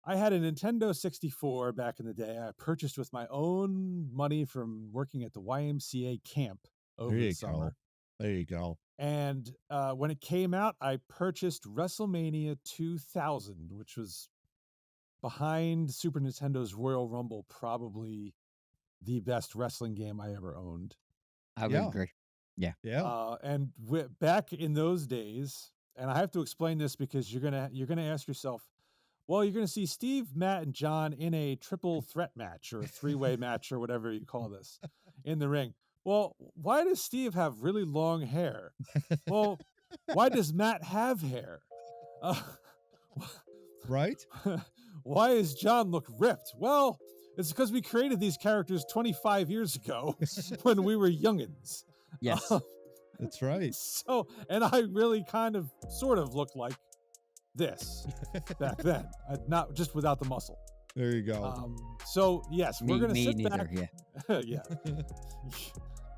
I had a Nintendo 64 back in the day. I purchased with my own money from working at the YMCA camp over There the you summer. go. There you go. And when it came out, I purchased Wrestlemania 2000, which was behind Super Nintendo's Royal Rumble, probably the best wrestling game I ever owned. I would Yeah. agree. Yeah. Yeah. And back in those days, and I have to explain this because you're gonna ask yourself, well, you're gonna see Steve, Matt, and John in a triple threat match or a three-way match or whatever you call this in the ring. Well, why does Steve have really long hair? Well, why does Matt have hair? Right? Why does John look ripped? Well, it's because we created these characters 25 years ago when we were youngins. Yes. That's right. So, and I really kind of sort of looked like this back then, not just without the muscle. There you go. So yes, we're gonna sit neither, back. Yeah. Yeah,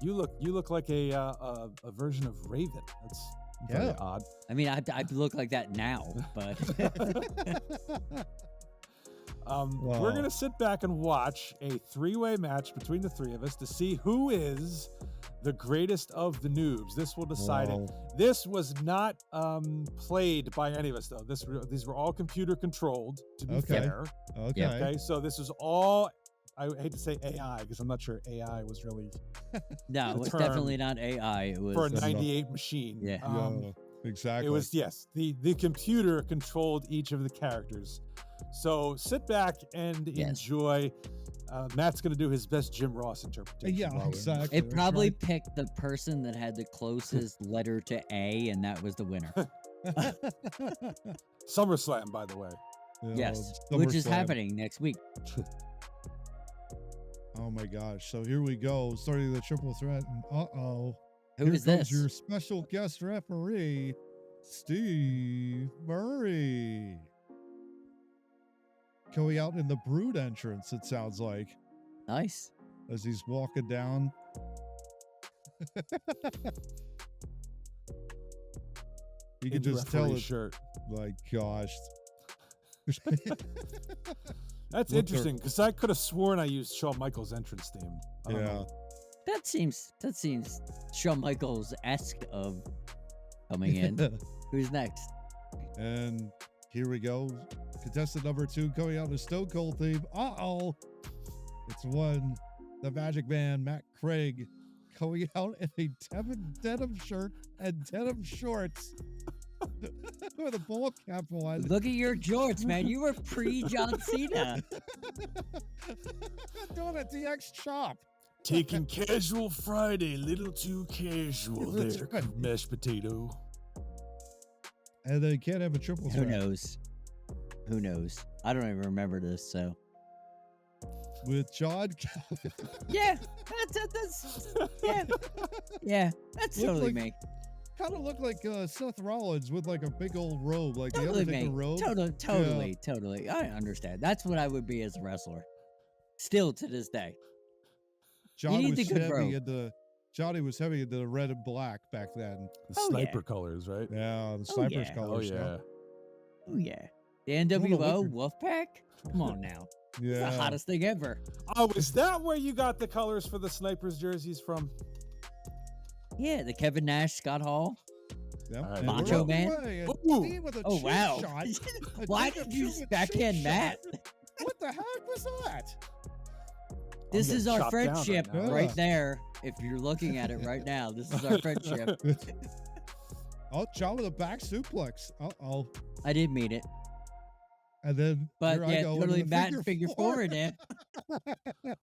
you look like a version of Raven. That's very Yeah. odd. I mean, I look like that now, but We're Wow. gonna sit back and watch a three-way match between the three of us to see who is the greatest of the noobs. This will decide it. Wow. This was not played by any of us, though. These were all computer controlled, to be Okay. fair. Okay. Okay, so this is all, I hate to say AI because I'm not sure AI was really no, The it's term definitely not AI. It was for a no. 98 machine. Yeah. Yeah, exactly. It was, yes, the computer controlled each of the characters. So sit back and Yes. enjoy. Matt's going to do his best Jim Ross interpretation. Yeah, while we're in this. exactly. It That's probably right. picked the person that had the closest letter to A, and that was the winner. SummerSlam, by the way. Yeah, Yes, which is SummerSlam. happening next week. Oh my gosh. So here we go. Starting the triple threat. And Who here is comes this? your special guest referee, Steve Murray. Going out in the Brood entrance, it sounds like, Nice. as he's walking down. You can In the just tell referee it. shirt. My gosh. That's Look, interesting because I could have sworn I used Shawn Michaels' entrance theme. I don't Yeah. know. That seems Shawn Michaels esque of coming in. Who's next? And here we go. Contestant number 2 going out in a Stone Cold theme. Uh-oh. It's the Magic Man, Matt Craig, going out in a denim shirt and denim shorts with a ball cap on. Look at your jorts, man. You were pre-John Cena. Doing a DX chop. Taking casual Friday, little too casual That's there, right. mashed potato. And they can't have a triple Who threat knows? Who knows? I don't even remember this, so. with John. Yeah, that's yeah. Yeah, that's Look totally like me. Kind of look like Seth Rollins with like a big old robe, like the Totally Undertaker me. robe. Totally. I understand. That's what I would be as a wrestler. Still to this day. John need was the good heavy robe. into Johnny was heavy into the red and black back then. The Oh, yeah. sniper colors, right? Yeah, the snipers yeah. colors. Oh, yeah. Oh yeah. The What a NWO wicked- Wolfpack? Come on now. It's Yeah. the hottest thing ever. Oh, is that where you got the colors for the snipers jerseys from? Yeah, the Kevin Nash, Scott Hall. Yep. All right. And Macho we're on the Man? way, and Ooh. Steve with a Oh cheap wow. shot. Why Jacob did you Shoot with backhand cheap Matt? shot. What the heck was that? This getting is our chopped down right friendship now. right Yeah. there. If you're looking at it right now, this is our friendship. Oh, John with a back suplex. Uh-oh. I didn't mean it. And then But here I yeah, go into totally the Matt and figure four in it.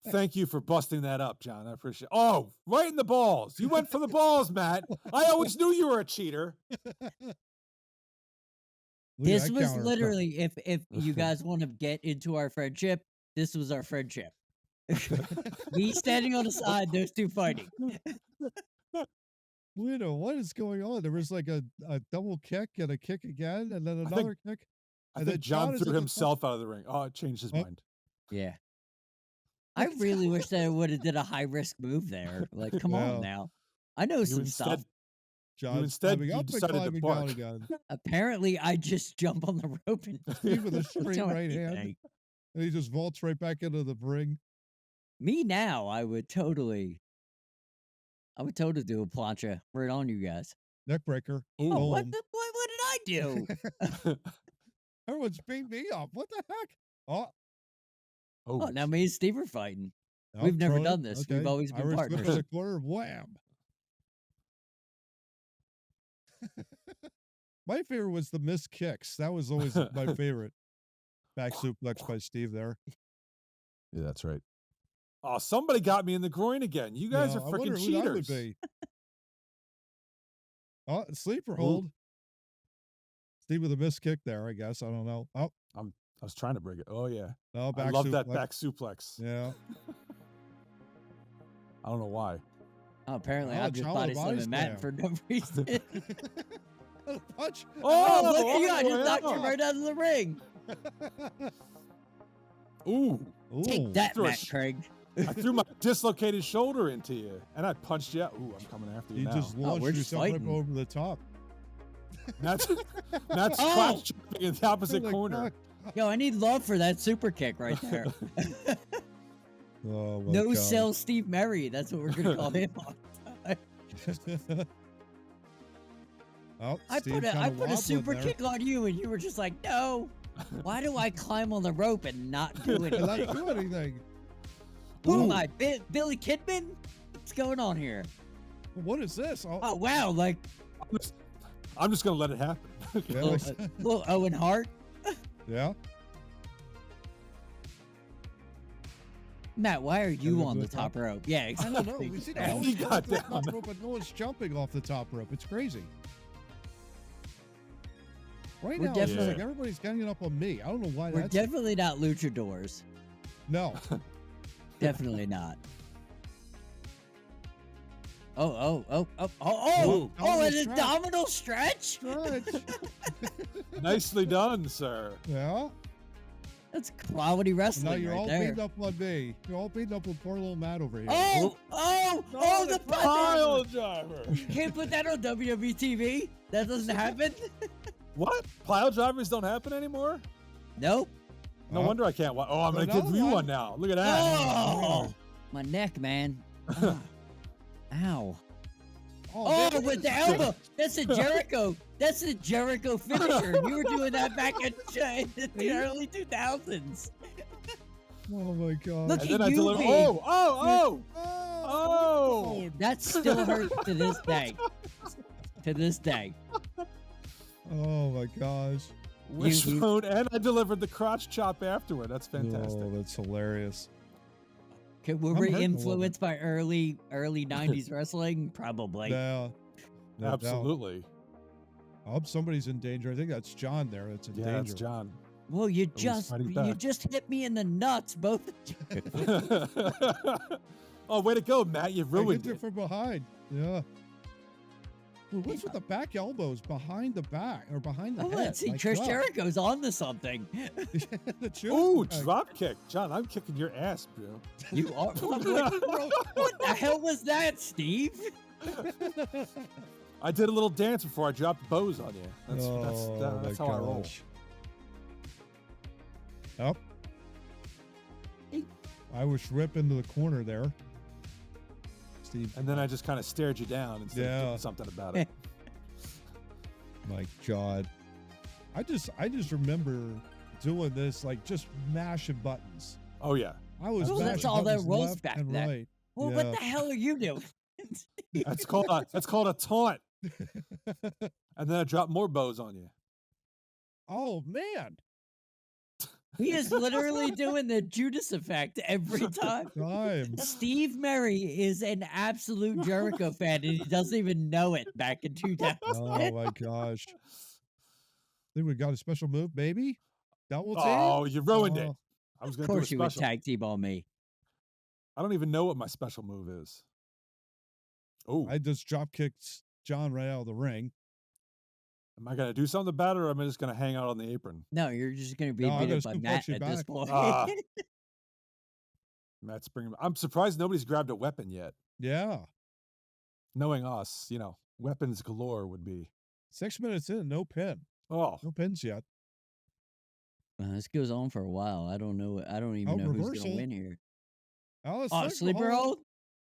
Thank you for busting that up, John. I appreciate it. Oh, right in the balls. You went for the balls, Matt. I always knew you were a cheater. Look at This that was counter. literally if you guys want to get into our friendship, this was our friendship. Me standing on the side, those two fighting. Wait, what is going on? There was like a double kick and a kick again, and then think- another kick. I And then think John is threw at the himself out of the ring. Oh, it changed his Oh. mind. Yeah. I really wish that I would have did a high risk move there. Like, come on Yeah. now. I know You some stuff. John's instead climbing you up and decided to climbing bark. down again. Apparently, I just jump on the rope and Steve with a don't straight do right hand, anything. and he just vaults right back into the ring. Me now, I would totally do a plancha right on you guys. Neckbreaker. Oh, what Boom. what did I do? Everyone's beating me up. What the heck? Oh, Oh, now me and Steve are fighting. no, We've never throw it. done this. We've Okay. always been Irish whip in partners. the corner. Wham. My favorite was the missed kicks. That was always my favorite. Back suplex by Steve there. Yeah, that's right. Oh, somebody got me in the groin again. You guys Yeah, are I wonder freaking who that would cheaters. be. Oh, sleeper Ooh. hold. Steve with a missed kick there, I guess. I don't know. Oh, I was trying to break it. Oh yeah. no, I back love suplex. that back suplex. Yeah. I don't know why. Oh, apparently Oh, I'm just child body of body slamming Matt slam. for no reason. Punch. Oh, look at you! I oh, just knocked you yeah. right out of the ring. Ooh. Take Ooh. that, Threw a Matt Craig. I threw my dislocated shoulder into you, and I punched you out. Ooh, I'm coming after you You now. just launched we're just yourself right fighting. over the top. That's Oh! crotch chopping in the opposite Holy corner. cock. Yo, I need love for that super kick right there. Oh, my No God. sell Steve Merry. That's what we're gonna call him. Oh, I Steve put a kinda wobbling super there. kick on you, and you were just like, "No, why do I climb on the rope and not do And not anything? do anything. Who am Ooh. I, Billy Kidman? What's going on here? What is this? Oh, Oh wow, like I'm just gonna let it happen. yeah. little Owen Hart. Yeah. Matt, why are you Gotta on go the to the top. top rope? Yeah, I don't know. exactly. We see the Yeah. whole He shit got off the down. top rope, but no one's jumping off the top rope. It's crazy. Right We're now, it's definitely- like everybody's ganging up on me. I don't know why We're that's. definitely not luchadors. No. Definitely not. Oh, Ooh. an Abdominal stretch. abdominal stretch? Stretch. Nicely done, sir. Yeah. That's quality Now wrestling you're right all there. beating up on me. You're all beating up on poor little Matt over here. The Pile driver. You can't put that on WWE TV. That doesn't happen. What? Pile drivers don't happen anymore? Nope. No Oh. wonder I can't watch. Oh, I'm gonna give Another you one. one now. Look at that. Oh, my neck, man. Ah. Ow. Oh, Oh, with the elbow. That's a Jericho. That's a Jericho finisher. You were doing that back in the early 2000s. oh my God. Look And at then I you, deliver. babe. Oh. That still hurts to this day. To this day. Oh my gosh. Wishbone, and I delivered the crotch chop afterward. That's fantastic. Oh, that's hilarious. Okay, were I'm we hurting a little influenced by early 90s wrestling? Probably. Yeah. No doubt. Absolutely. I hope somebody's in danger. I think that's John there. That's in Yeah, danger. that's John. Well, you was just fighting back. hit me in the nuts, both. Oh, way to go, Matt. You've I ruined hit you it. from behind. Yeah. Well, what's with the back elbows behind the back or behind the Oh, head? let's see. My Trish God. Jericho's on to something. The chin Ooh, strike. drop kick. John, I'm kicking your ass, bro. You are. What the hell was that, Steve? I did a little dance before I dropped bows on you. That's my how I roll. gosh. Up. Irish whip into the corner there. Steve. And then I just kind of stared you down instead of Yeah. doing something about it. My God. I just remember doing this, like just mashing buttons. Oh, yeah. I was Well, mashing that's all there buttons was left back and then. right. Well, Yeah. what the hell are you doing? That's called a taunt. And then I dropped more bows on you. Oh man. He is literally doing the Judas effect every time. Time. Steve Merry is an absolute Jericho fan, and he doesn't even know it back in 2000. Oh my gosh. Think we got a special move, baby? Double team? Oh, you ruined it. Oh. I was Of going to do a course, you would special. tag team on me. I don't even know what my special move is. Oh, I just drop kicked John right out of the ring. am I going to do something about it, or am I just going to hang out on the apron? No, you're just going to be No, I'm beat up gonna by suplex Matt you at this back. point. Ah. Matt's bringing. I'm surprised nobody's grabbed a weapon yet. Yeah. Knowing us, you know, weapons galore would be. 6 minutes in, no pin. Oh, No pins yet. This goes on for a while. I don't know. I don't even know who's reversal. gonna win here. Oh, Sleeper hold.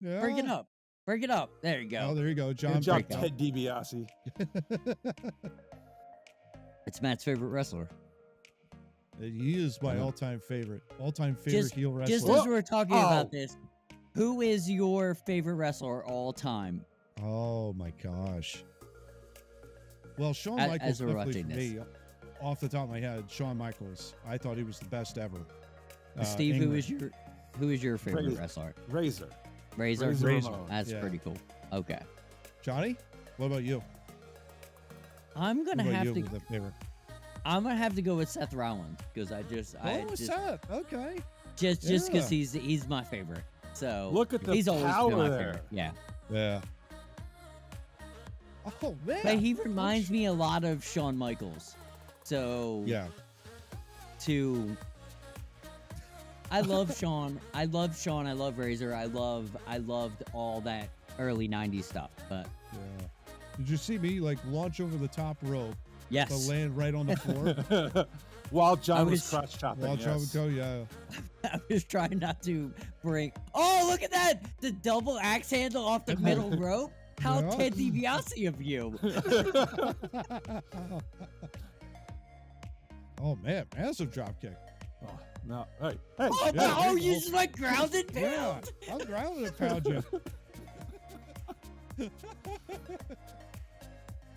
Yeah. Break it up. Break it up. There you Oh, go. there you go, John. good job, break up. Ted DiBiase. It's Matt's favorite wrestler. He is my all-time favorite. All-time favorite Just- heel wrestler. Just as we're talking about Oh. this, who is your favorite wrestler all time? Oh my gosh. Well, Shawn As Michaels we're definitely watching for me, off the top of my head, Shawn Michaels. I thought he was the best ever. Steve, who England. is your favorite Razor. wrestler? Razor. Razor. Razor Razor. Ramon. That's Yeah. pretty cool. Okay, Johnny? What about you? I'm What gonna about have you to. with the favorite? I'm gonna have to go with Seth Rollins because I just Seth. Okay. just Yeah. because he's my favorite. So Look at the he's always been power my there. favorite. Yeah, Yeah. Oh man. but he reminds me a lot of Shawn Michaels. So Yeah. I love Shawn. I love Shawn. I love Razor. I loved all that early '90s stuff. But Yeah. Did you see me like launch over the top rope to yes, land right on the floor? While John was was- crotch chopping. Launch over Yes. go, yeah. I was trying not to break. Oh, look at that! The double axe handle off the middle rope. How Yeah. Ted DiBiase of you! Oh man, massive drop kick. Oh, no. Hey. Hey. Oh, Yeah, oh, big you old- just like grounded Yeah, pound. I'm grounded a pound you.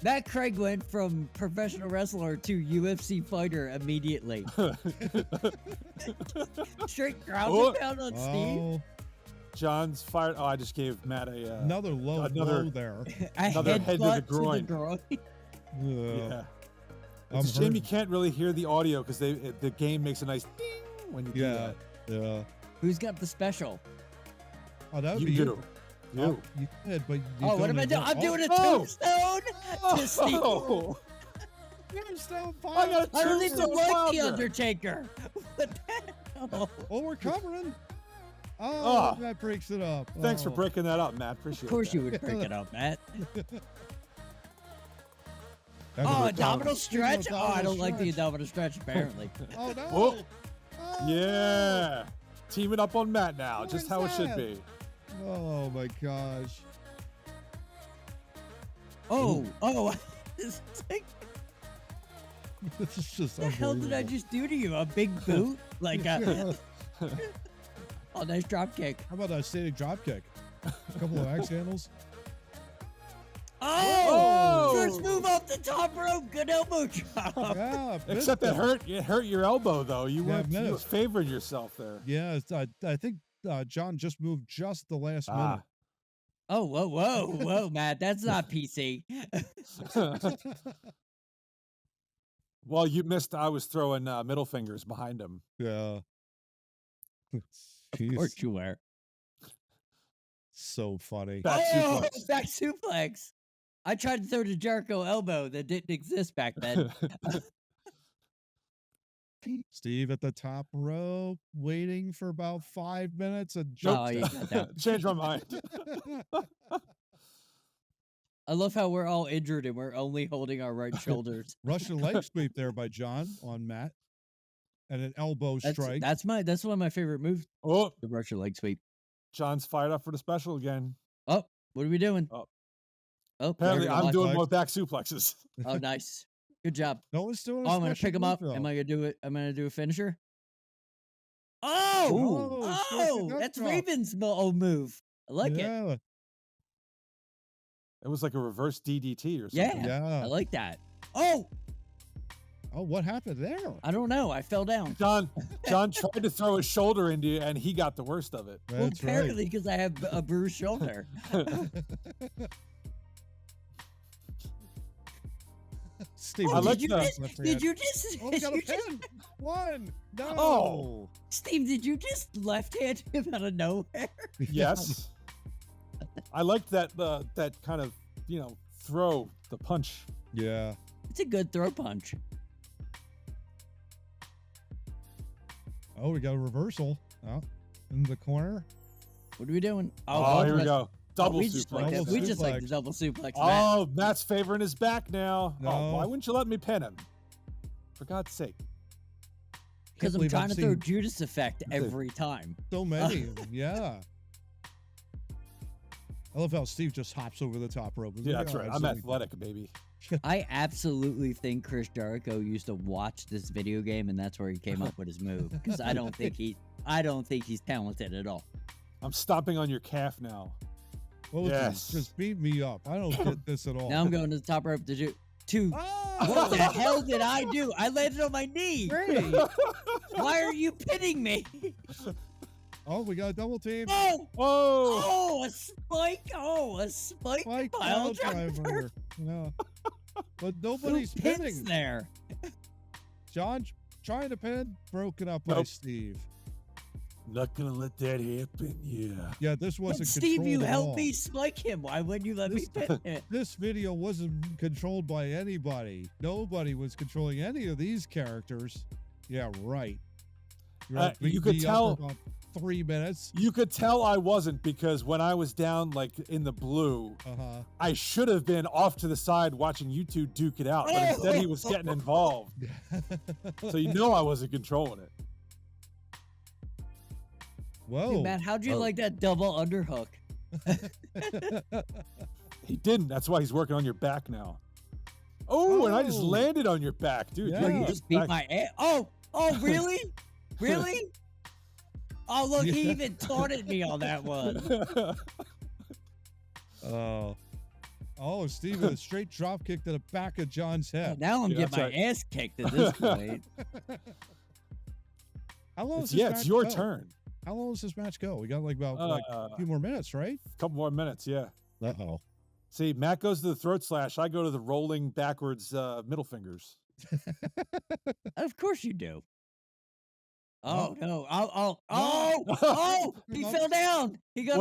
Matt Craig went from professional wrestler to UFC fighter immediately. Straight grounded Oh. pound on Steve. Oh, John's fired. Oh, I just gave Matt a. another low Another- blow there. A Another head to the headbutt groin. groin. Yeah. I'm It's a shame you hurting. can't really hear the audio because the game makes a nice ding when you do Yeah, that. yeah. Who's got the special? Oh, that would You be do. you. You. Oh, you could, but you Oh, what don't am I even doing? know. I'm doing a Oh. tombstone to Steve. Oh, Tombstone I got a I don't even tombstone like the founder. Undertaker. What the hell? Oh, we're covering. Oh, Oh. that breaks it up. Thanks for Oh. breaking that up, Matt. Appreciate it. Of course you would break it up, Matt. That Oh, was- abdominal stretch? Oh, I abdominal don't like the stretch. abdominal stretch, apparently. Oh no. Oh. Oh. Yeah. Teaming up on Matt now, What just is how it should that? be. Oh my gosh. Oh, this is like, This is just what the hell did I unbelievable. just do to you? A big boot? Like a oh, nice drop kick. How about a standing drop kick? A couple of axe handles. Oh, Whoa! first move off the top rope. Good elbow drop. Yeah, Except that missed it hurt your elbow though. You Yeah, weren't you were missed. favoring yourself there. Yeah, I think John just moved just the last Ah. Oh, whoa, Matt. That's not PC. minute. Well, you missed. I was throwing middle fingers behind him. Yeah. Of Jeez, course you were. so funny. Back Oh, suplex. back suplex. I tried to throw the Jericho elbow that didn't exist back then. Steve at the top row, waiting for about 5 minutes. And Oh, you got that. Change my mind. I love how we're all injured and we're only holding our right shoulders. Russian leg sweep there by John on Matt, and an elbow strike. That's one of my favorite moves. Oh, The Russian leg sweep. John's fired up for the special again. Oh, what are we doing? Oh. Oh, Apparently, there we I'm go. doing Flex. more back suplexes. Oh, nice. Good job. No one's doing. Oh, I'm gonna pick him up. Am I gonna do it? I'm gonna do a finisher. Oh, Oh, scorpion neck that's drop. Raven's old move. I like it. Yeah, It was like a reverse DDT or Yeah. something. yeah. I like that. Oh, Oh, what happened there? I don't know. I fell down. John tried to throw his shoulder into you, and he got the worst of it. Well, That's right. apparently because I have a bruised shoulder. Steve, I like did you the- just? Did you just? Oh, we got you a just pin. One. No. Oh. Steve, did you just left-hand him out of nowhere? Yes. I liked that that kind of throw the punch. Yeah. It's a good throw punch. Oh, we got a reversal. Oh, in the corner. What are we doing? Oh, here we let's- go. Double we just like suplex. that. We just like the suplex. double suplex. Matt. Oh, Matt's favoring his back now. No. Oh, why wouldn't you let me pin him? For God's sake. Because I'm believe trying I've to throw seen Judas effect every time. so many of them. Yeah. I love how Steve just hops over the top rope. Yeah, that's right. I'm absolutely. athletic, baby. I absolutely think Chris Jericho used to watch this video game, and that's where he came up with his move. Because I don't think he's talented at all. I'm stomping on your calf now. Well, Yes. just beat me up. I don't get this at all. Now I'm going to the top rope to do two. Oh! What the hell did I do? I landed on my knee. Great. Why are you pinning me? Oh, we got a double team. Oh, Whoa! oh, a spike. Oh, a spike Mike pile driver. driver. Yeah. But Who nobody's pins pinning. there? John trying to pin, broken up by Nope. Steve. Not gonna let that happen. Yeah. Yeah, this But wasn't Steve, you controlled at helped all. me spike him. Why wouldn't you let me pin it? This video wasn't controlled by anybody. Nobody was controlling any of these characters. Yeah, right. You're you beating could me up tell- for about 3 minutes. You could tell I wasn't because when I was down like in the blue, Uh-huh. I should have been off to the side watching you two duke it out, but instead he was getting involved. So you know I wasn't controlling it. Whoa. Dude, Matt, how'd you Oh. like that double underhook? He didn't. That's why he's working on your back now. Oh, and I just Oh. landed on your back, dude. Yeah. Bro, you Your just beat back- my ass. Oh, really? Really? Oh, look, he Yeah. even taunted me on that one. Oh, Steve with a straight drop kick to the back of John's head. Now I'm Yeah, getting my that's right. ass kicked at this point. How long does It's, this yeah, match it's your go? turn. How long does this match go? We got like about a few more minutes, right? couple more minutes, yeah. Uh-oh. See, Matt goes to the throat slash. I go to the rolling backwards middle fingers. Of course you do. Oh. Oh, no. Oh, he No. fell down. He got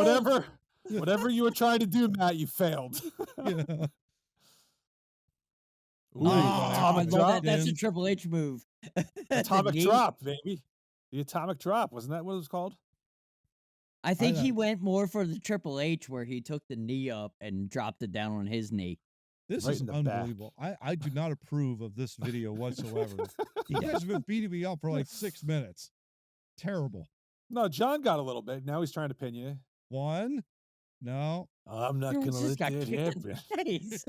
Whatever you were trying to do, Matt, you failed. Yeah. Ooh, Oh, I atomic love drop. that. That's a in. Triple H move. The Atomic knee. drop, baby. The atomic drop. Wasn't that what it was called? I think know. he went more for the Triple H where he took the knee up and dropped it down on his knee. This Right is in the back. unbelievable. I do not approve of this video whatsoever. You guys have been beating me up for like 6 minutes. Terrible. No, John got a little bit. Now he's trying to pin you. One. No. I'm not Bro, going to just let got that kicked in happen. the face.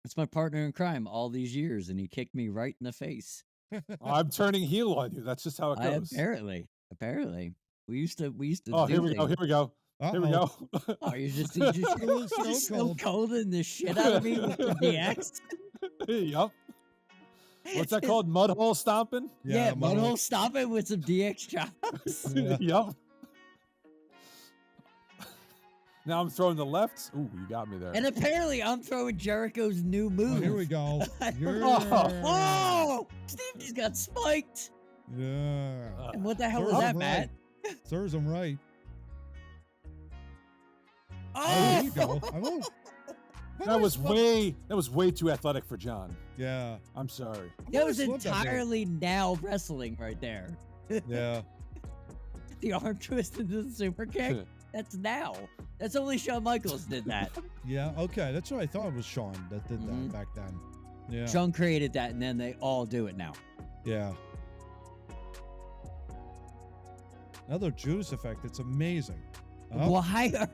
It's my partner in crime all these years, and he kicked me right in the face. I'm turning heel on you. That's just how it goes. Apparently, we used to Oh, do here we go. things. Here we go. Here we Uh-oh. go. Oh, you're just Stone so cold. colding the shit out of me with the DX. Yup. What's that called? Mud hole stomping? Yeah, Mudhole. Mudhole, stop it with some DX chops. Yeah. Yup. Now I'm throwing the lefts. Ooh, you got me there. And apparently, I'm throwing Jericho's new Oh, move. here we go. I don't Yeah. know. Oh, Steve just got spiked. Yeah. And what the hell was Serves that, him Matt? right. Serves him right. Oh, Oh, there you go. I won't. that was way too athletic for John. Yeah. I'm sorry. that was Flipped that there. entirely now wrestling right there. Yeah. The arm twist into the super kick. That's now. That's only Shawn Michaels did that. Yeah. Okay. That's what I thought it was Sean that did that Mhm. back then. Yeah. Shawn created that, and then they all do it now. Yeah. Another Judas effect. It's amazing. Oh, Why are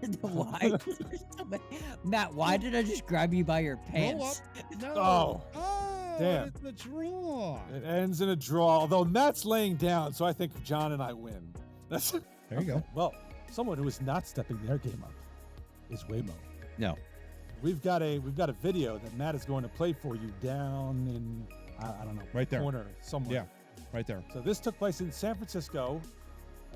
Matt? Why did I just grab you by your roll up. pants? No. Oh, damn. It's the draw. It ends in a draw, although Matt's laying down, so I think John and I win. That's There you go. well, someone who is not stepping their game up is Waymo. No. We've got a video that Matt is going to play for you down in I don't know, Right there. corner somewhere. Yeah. Right there. So this took place in San Francisco.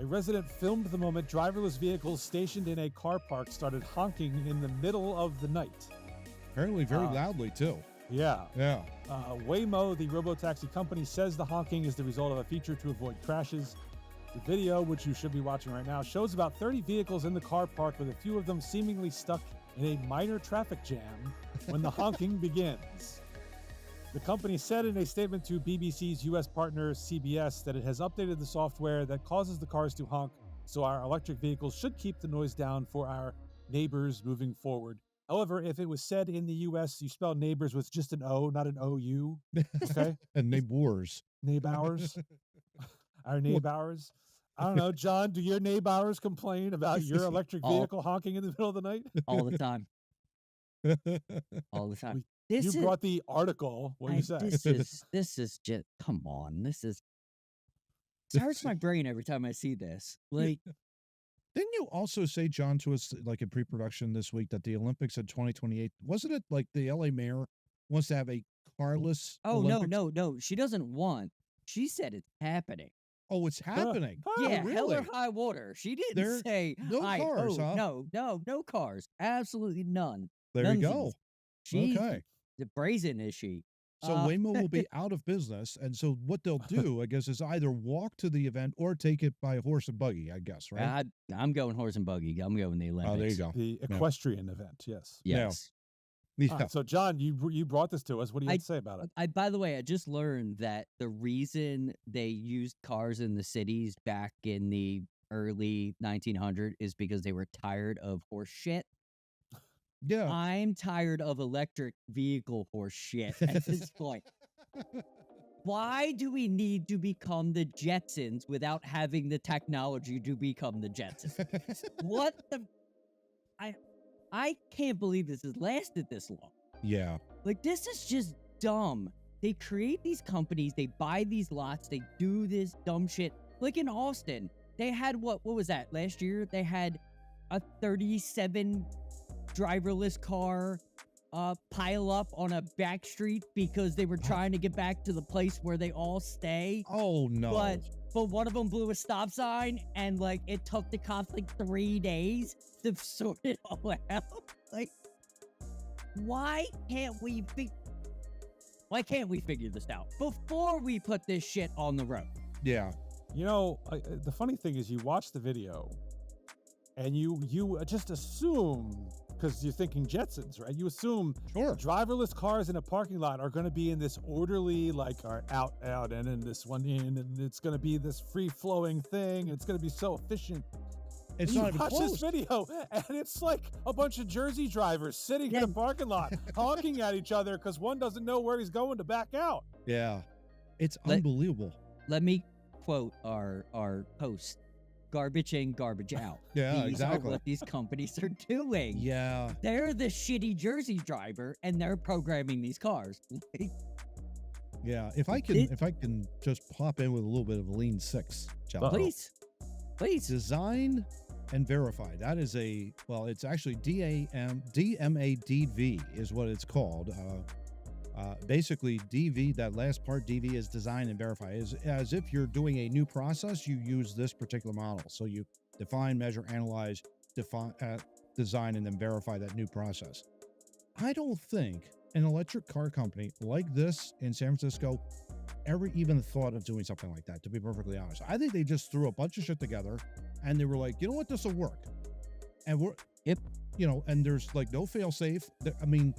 A resident filmed the moment driverless vehicles stationed in a car park started honking in the middle of the night. Apparently very loudly too. Yeah. Yeah. Waymo, the robotaxi company, says the honking is the result of a feature to avoid crashes. The video, which you should be watching right now, shows about 30 vehicles in the car park with a few of them seemingly stuck in a minor traffic jam when the honking begins. The company said in a statement to BBC's U.S. partner CBS that it has updated the software that causes the cars to honk so our electric vehicles should keep the noise down for our neighbors moving forward. However, if it was said in the U.S., you spell neighbors with just an O, not an O-U, okay? And neighbors. Neighbors. Our neighbors. I don't know, John, do your neighbors complain about your electric vehicle honking in the middle of the night? All the time. All the time. You brought the article. What do you say? This is just, come on. It hurts my brain every time I see this. Like, didn't you also say, John, to us like in pre-production this week that the Olympics in 2028, wasn't it like the LA mayor wants to have a carless Olympics? No. She doesn't want. She said it's happening. Oh, it's happening. Yeah, really? hell or high water. She didn't say no cars, huh? No cars. Absolutely none. There you go. She's okay. The brazen is she. So Waymo will be out of business, and so what they'll do, I guess, is either walk to the event or take it by horse and buggy, I guess, right? I'm going horse and buggy. I'm going the Olympics. Oh, there you go. The equestrian event, yes. Yes. Yeah. Right, so, John, you brought this to us. What do you have to say about it? By the way, I just learned that the reason they used cars in the cities back in the early 1900s is because they were tired of horse shit. Yeah. I'm tired of electric vehicle horse shit at this point. Why do we need to become the Jetsons without having the technology to become the Jetsons? What the... I can't believe this has lasted this long. Yeah. Like, this is just dumb. They create these companies, they buy these lots, they do this dumb shit. Like in Austin, they had what was that? Last year, they had a 37 driverless car pile up on a back street because they were trying to get back to the place where they all stay. Oh, no. But one of them blew a stop sign, and like it took the cops like 3 days to sort it all out. Like, why can't we figure this out before we put this shit on the road? Yeah. You know, the funny thing is, you watch the video, and you just assume, because you're thinking Jetsons, right? You assume driverless cars in a parking lot are going to be in this orderly, like, out, and then this one in, and it's going to be this free-flowing thing. It's going to be so efficient. It's you not even watch close. this video, and it's like a bunch of Jersey drivers sitting in a parking lot, honking at each other because one doesn't know where he's going to back out. Yeah. It's unbelievable. Let me quote our host. Garbage in, garbage out. Yeah, These exactly. are what these companies are doing. Yeah. They're the shitty Jersey driver, and they're programming these cars. Yeah. If I can just pop in with a little bit of a lean six, John. Please. Design and verify. That is it's actually DMADV is what it's called. Basically, DV, that last part, DV is design and verify. Is as if you're doing a new process, you use this particular model. So you define, measure, analyze, design, and then verify that new process. I don't think an electric car company like this in San Francisco ever even thought of doing something like that, to be perfectly honest. I think they just threw a bunch of shit together and they were like, you know what, this will work. And and there's like no fail safe. I mean,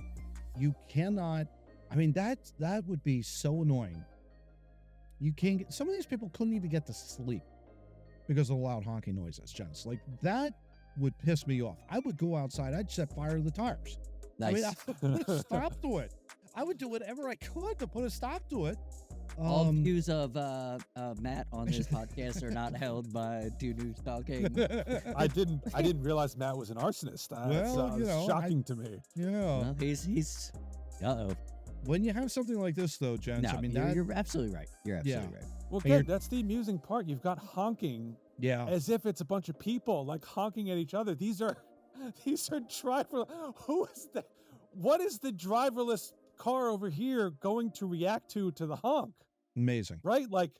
you cannot. I mean, that would be so annoying. You can't get, some of these people couldn't even get to sleep because of the loud honking noises, gents. Like, that would piss me off. I would go outside, I'd set fire to the tires. Nice. I mean, I would put a stop to it. I would do whatever I could to put a stop to it. All views of Matt on this podcast are not held by Two Noobs Talking. I didn't realize Matt was an arsonist. That's shocking to me. Yeah. Well, he's uh-oh. When you have something like this, though, gents, No, I mean, you're absolutely right. You're absolutely right. Well, good. That's the amusing part. You've got honking, as if it's a bunch of people like honking at each other. These are driver. Who is that? What is the driverless car over here going to react to the honk? Amazing, right? Like,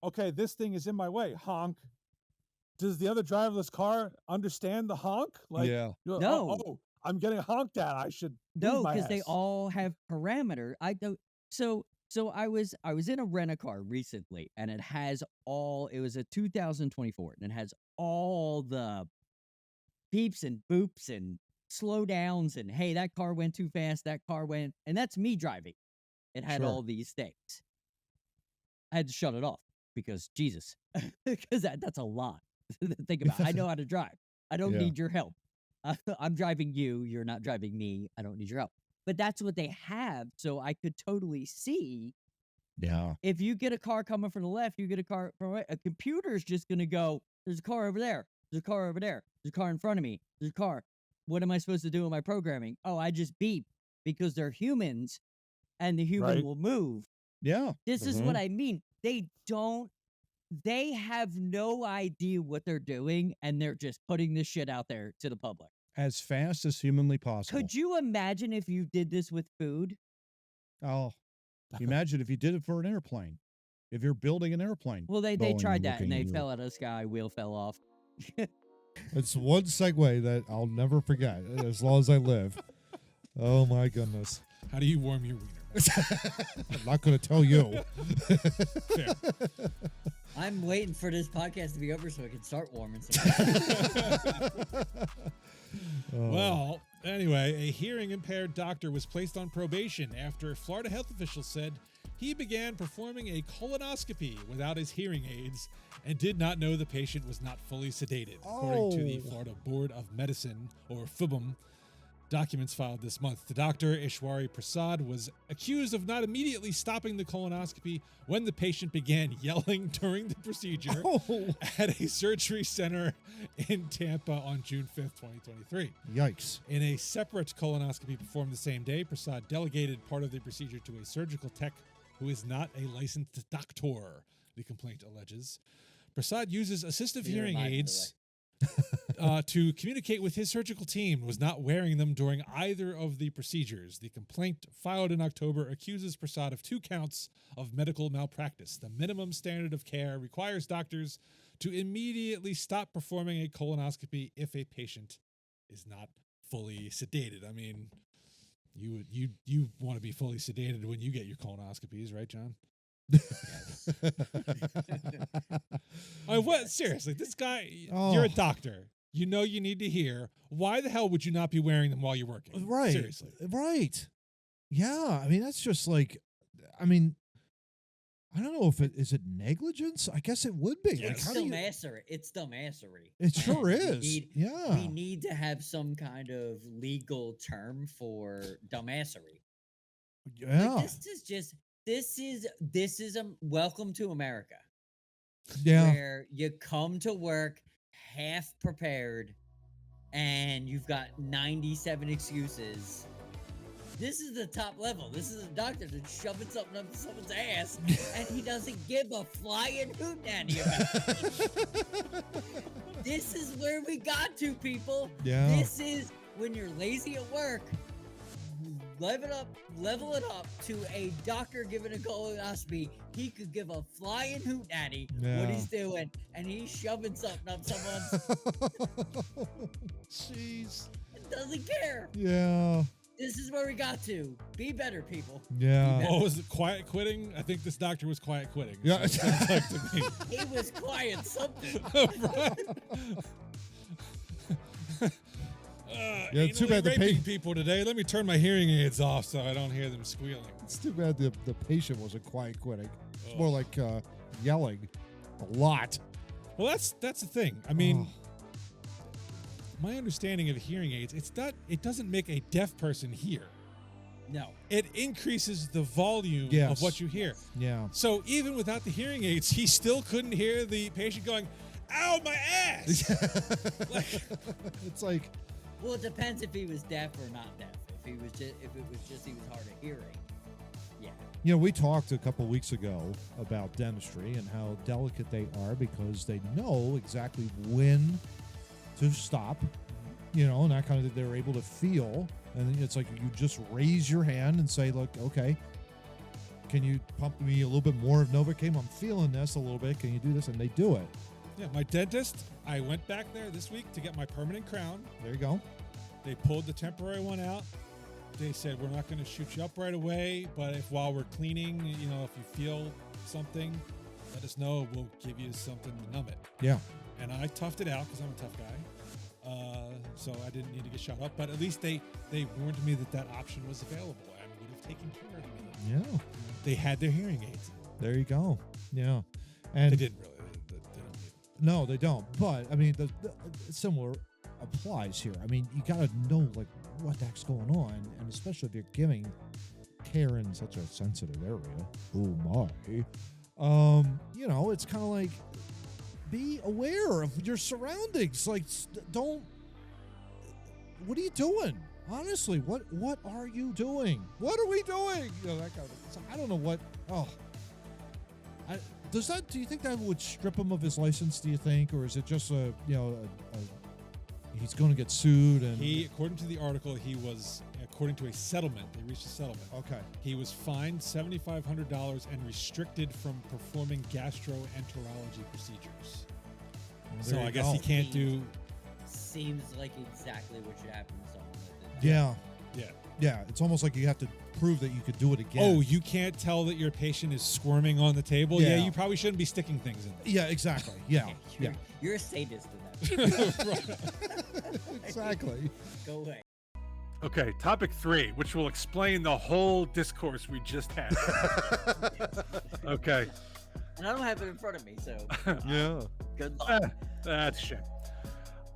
okay, this thing is in my way. Honk. Does the other driverless car understand the honk? Like, no. Oh, I'm getting honked at. I should. No, because they all have parameter. I don't. So I was in a rent-a-car recently, and it was a 2024, and it has all the beeps and boops and slow downs, and hey, that car went too fast, that car went, and that's me driving. It had all these things. I had to shut it off because Jesus, because that's a lot. Think about it. I know how to drive. I don't Yeah. need your help. I'm driving you. You're not driving me. I don't need your help. But that's what they have. So I could totally see Yeah. if you get a car coming from the left, you get a car from the right. A computer's just going to go, there's a car over there. There's a car over there. There's a car in front of me. There's a car. What am I supposed to do in my programming? Oh, I just beep because they're humans and the human Right. will move. Yeah. This is what I mean. They have no idea what they're doing, and they're just putting this shit out there to the public. As fast as humanly possible. Could you imagine if you did this with food? Oh, imagine if you did it for an airplane. If you're building an airplane. Well, they Boeing tried that, and looking they at you. fell out of the sky, wheel fell off. It's one segue that I'll never forget as long as I live. Oh my goodness. How do you warm your wiener? I'm not going to tell you. Fair. I'm waiting for this podcast to be over so I can start warming some. Well, anyway, a hearing impaired doctor was placed on probation after Florida health officials said he began performing a colonoscopy without his hearing aids and did not know the patient was not fully sedated, according to the Florida Board of Medicine, or FBM. Documents filed this month. The doctor, Ishwari Prasad, was accused of not immediately stopping the colonoscopy when the patient began yelling during the procedure at a surgery center in Tampa on June 5th, 2023. Yikes. In a separate colonoscopy performed the same day, Prasad delegated part of the procedure to a surgical tech who is not a licensed doctor, the complaint alleges. Prasad uses assistive hearing aids to communicate with his surgical team, was not wearing them during either of the procedures. The complaint filed in October accuses Prasad of 2 counts of medical malpractice. The minimum standard of care requires doctors to immediately stop performing a colonoscopy if a patient is not fully sedated. I mean, you want to be fully sedated when you get your colonoscopies, right, John? I mean, what? Seriously, this guy, you're a doctor. You know you need to hear. Why the hell would you not be wearing them while you're working? Right. Seriously. Right. Yeah. I mean, that's just like, I mean, I don't know if is it negligence? I guess it would be. Yes. Like, It's how do you, dumbassery. It's dumbassery. it sure We is. need- Yeah. We need to have some kind of legal term for dumbassery. Yeah. Like, this is a welcome to America. Yeah. Where you come to work half prepared and you've got 97 excuses. This is the top level. This is a doctor that's shoving something up someone's ass and he doesn't give a flying hootenanny about it. This is where we got to, people. Yeah. This is when you're lazy at work. Level it up to a doctor giving a colonoscopy. He could give a flying hootenanny Yeah. what he's doing, and he's shoving something up someone's. Jeez. Doesn't care. Yeah. This is where we got to. Be better, people. Yeah. What was it? Quiet quitting? I think this doctor was quiet quitting. Yeah. So it sounds like to me. He was quiet something. Right? Yeah, too bad the raping people today. Let me turn my hearing aids off so I don't hear them squealing. It's too bad the patient wasn't quiet quitting. It's Oh. more like yelling a lot. Well, that's the thing. I mean, my understanding of hearing aids, it doesn't make a deaf person hear. No. It increases the volume Yes. of what you hear. Yeah. So even without the hearing aids, he still couldn't hear the patient going, "Ow, my ass!" Like, It's like, Well, it depends if he was deaf or not deaf. If it was just he was hard of hearing. Yeah. you know, we talked a couple weeks ago about dentistry and how delicate they are because they know exactly when to stop, you know, and that kind of they're able to feel. And it's like you just raise your hand and say, look, okay, can you pump me a little bit more of Novocaine? I'm feeling this a little bit. Can you do this? And they do it. yeah, my dentist, I went back there this week to get my permanent crown. There you go. They pulled the temporary one out. They said, we're not going to shoot you up right away, but if while we're cleaning, you know, if you feel something, let us know. We'll give you something to numb it. Yeah. And I toughed it out because I'm a tough guy. So I didn't need to get shot up. But at least they warned me that option was available and would have taken care of me. Yeah. They had their hearing aids. There you go. Yeah. And They didn't really. They don't need No, they don't. But I mean, the similar applies here. I mean, you gotta know like what the heck's going on, and especially if you're giving care in such a sensitive area. Oh my. You know, it's kind of like be aware of your surroundings. Like, don't. What are you doing? Honestly, what are you doing? What are we doing? You know, that kind of. So I don't know what. Oh. Do you think that would strip him of his license? Do you think, or is it just he's going to get sued? And according to the article, according to a settlement, they reached a settlement. Okay. He was fined $7,500 and restricted from performing gastroenterology procedures. So I guess he can't do. Seems like exactly what should happen to someone that did. Yeah. Yeah. Yeah. It's almost like you have to prove that you could do it again. Oh, you can't tell that your patient is squirming on the table? Yeah. Yeah, you probably shouldn't be sticking things in there. Yeah, exactly. Yeah. Yeah. You're a sadist in that. Exactly. Go away. Okay, topic 3, which will explain the whole discourse we just had. Okay. And I don't have it in front of me, so Yeah. good luck. That's shit.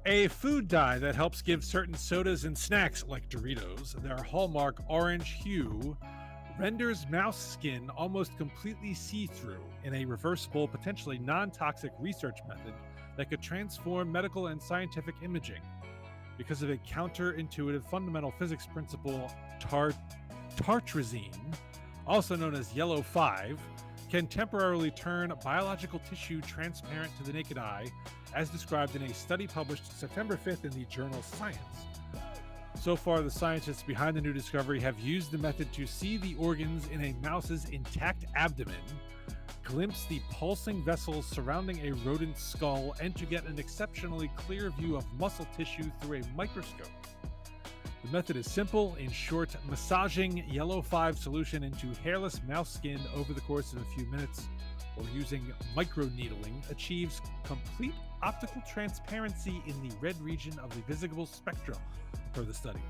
A food dye that helps give certain sodas and snacks, like Doritos, their hallmark orange hue, renders mouse skin almost completely see-through in a reversible, potentially non-toxic research method that could transform medical and scientific imaging. Because of a counterintuitive fundamental physics principle, tartrazine, also known as yellow 5, can temporarily turn biological tissue transparent to the naked eye, as described in a study published September 5th in the journal Science. So far, the scientists behind the new discovery have used the method to see the organs in a mouse's intact abdomen, glimpse the pulsing vessels surrounding a rodent skull, and to get an exceptionally clear view of muscle tissue through a microscope. The method is simple. In short, massaging yellow 5 solution into hairless mouse skin over the course of a few minutes, or using microneedling, achieves complete optical transparency in the red region of the visible spectrum, per the study.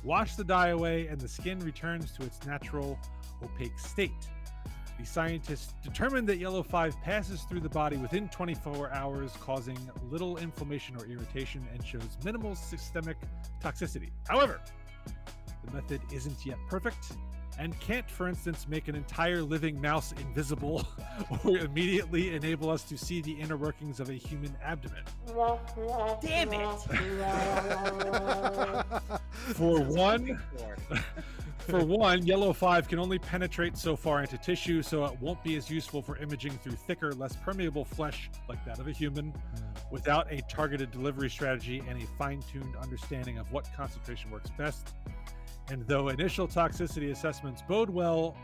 Wash the dye away and the skin returns to its natural opaque state. The scientists determined that yellow 5 passes through the body within 24 hours, causing little inflammation or irritation, and shows minimal systemic toxicity. However, the method isn't yet perfect and can't, for instance, make an entire living mouse invisible or immediately enable us to see the inner workings of a human abdomen. Damn it! For one, yellow 5 can only penetrate so far into tissue, so it won't be as useful for imaging through thicker, less permeable flesh like that of a human, without a targeted delivery strategy and a fine-tuned understanding of what concentration works best. And though initial toxicity assessments bode well,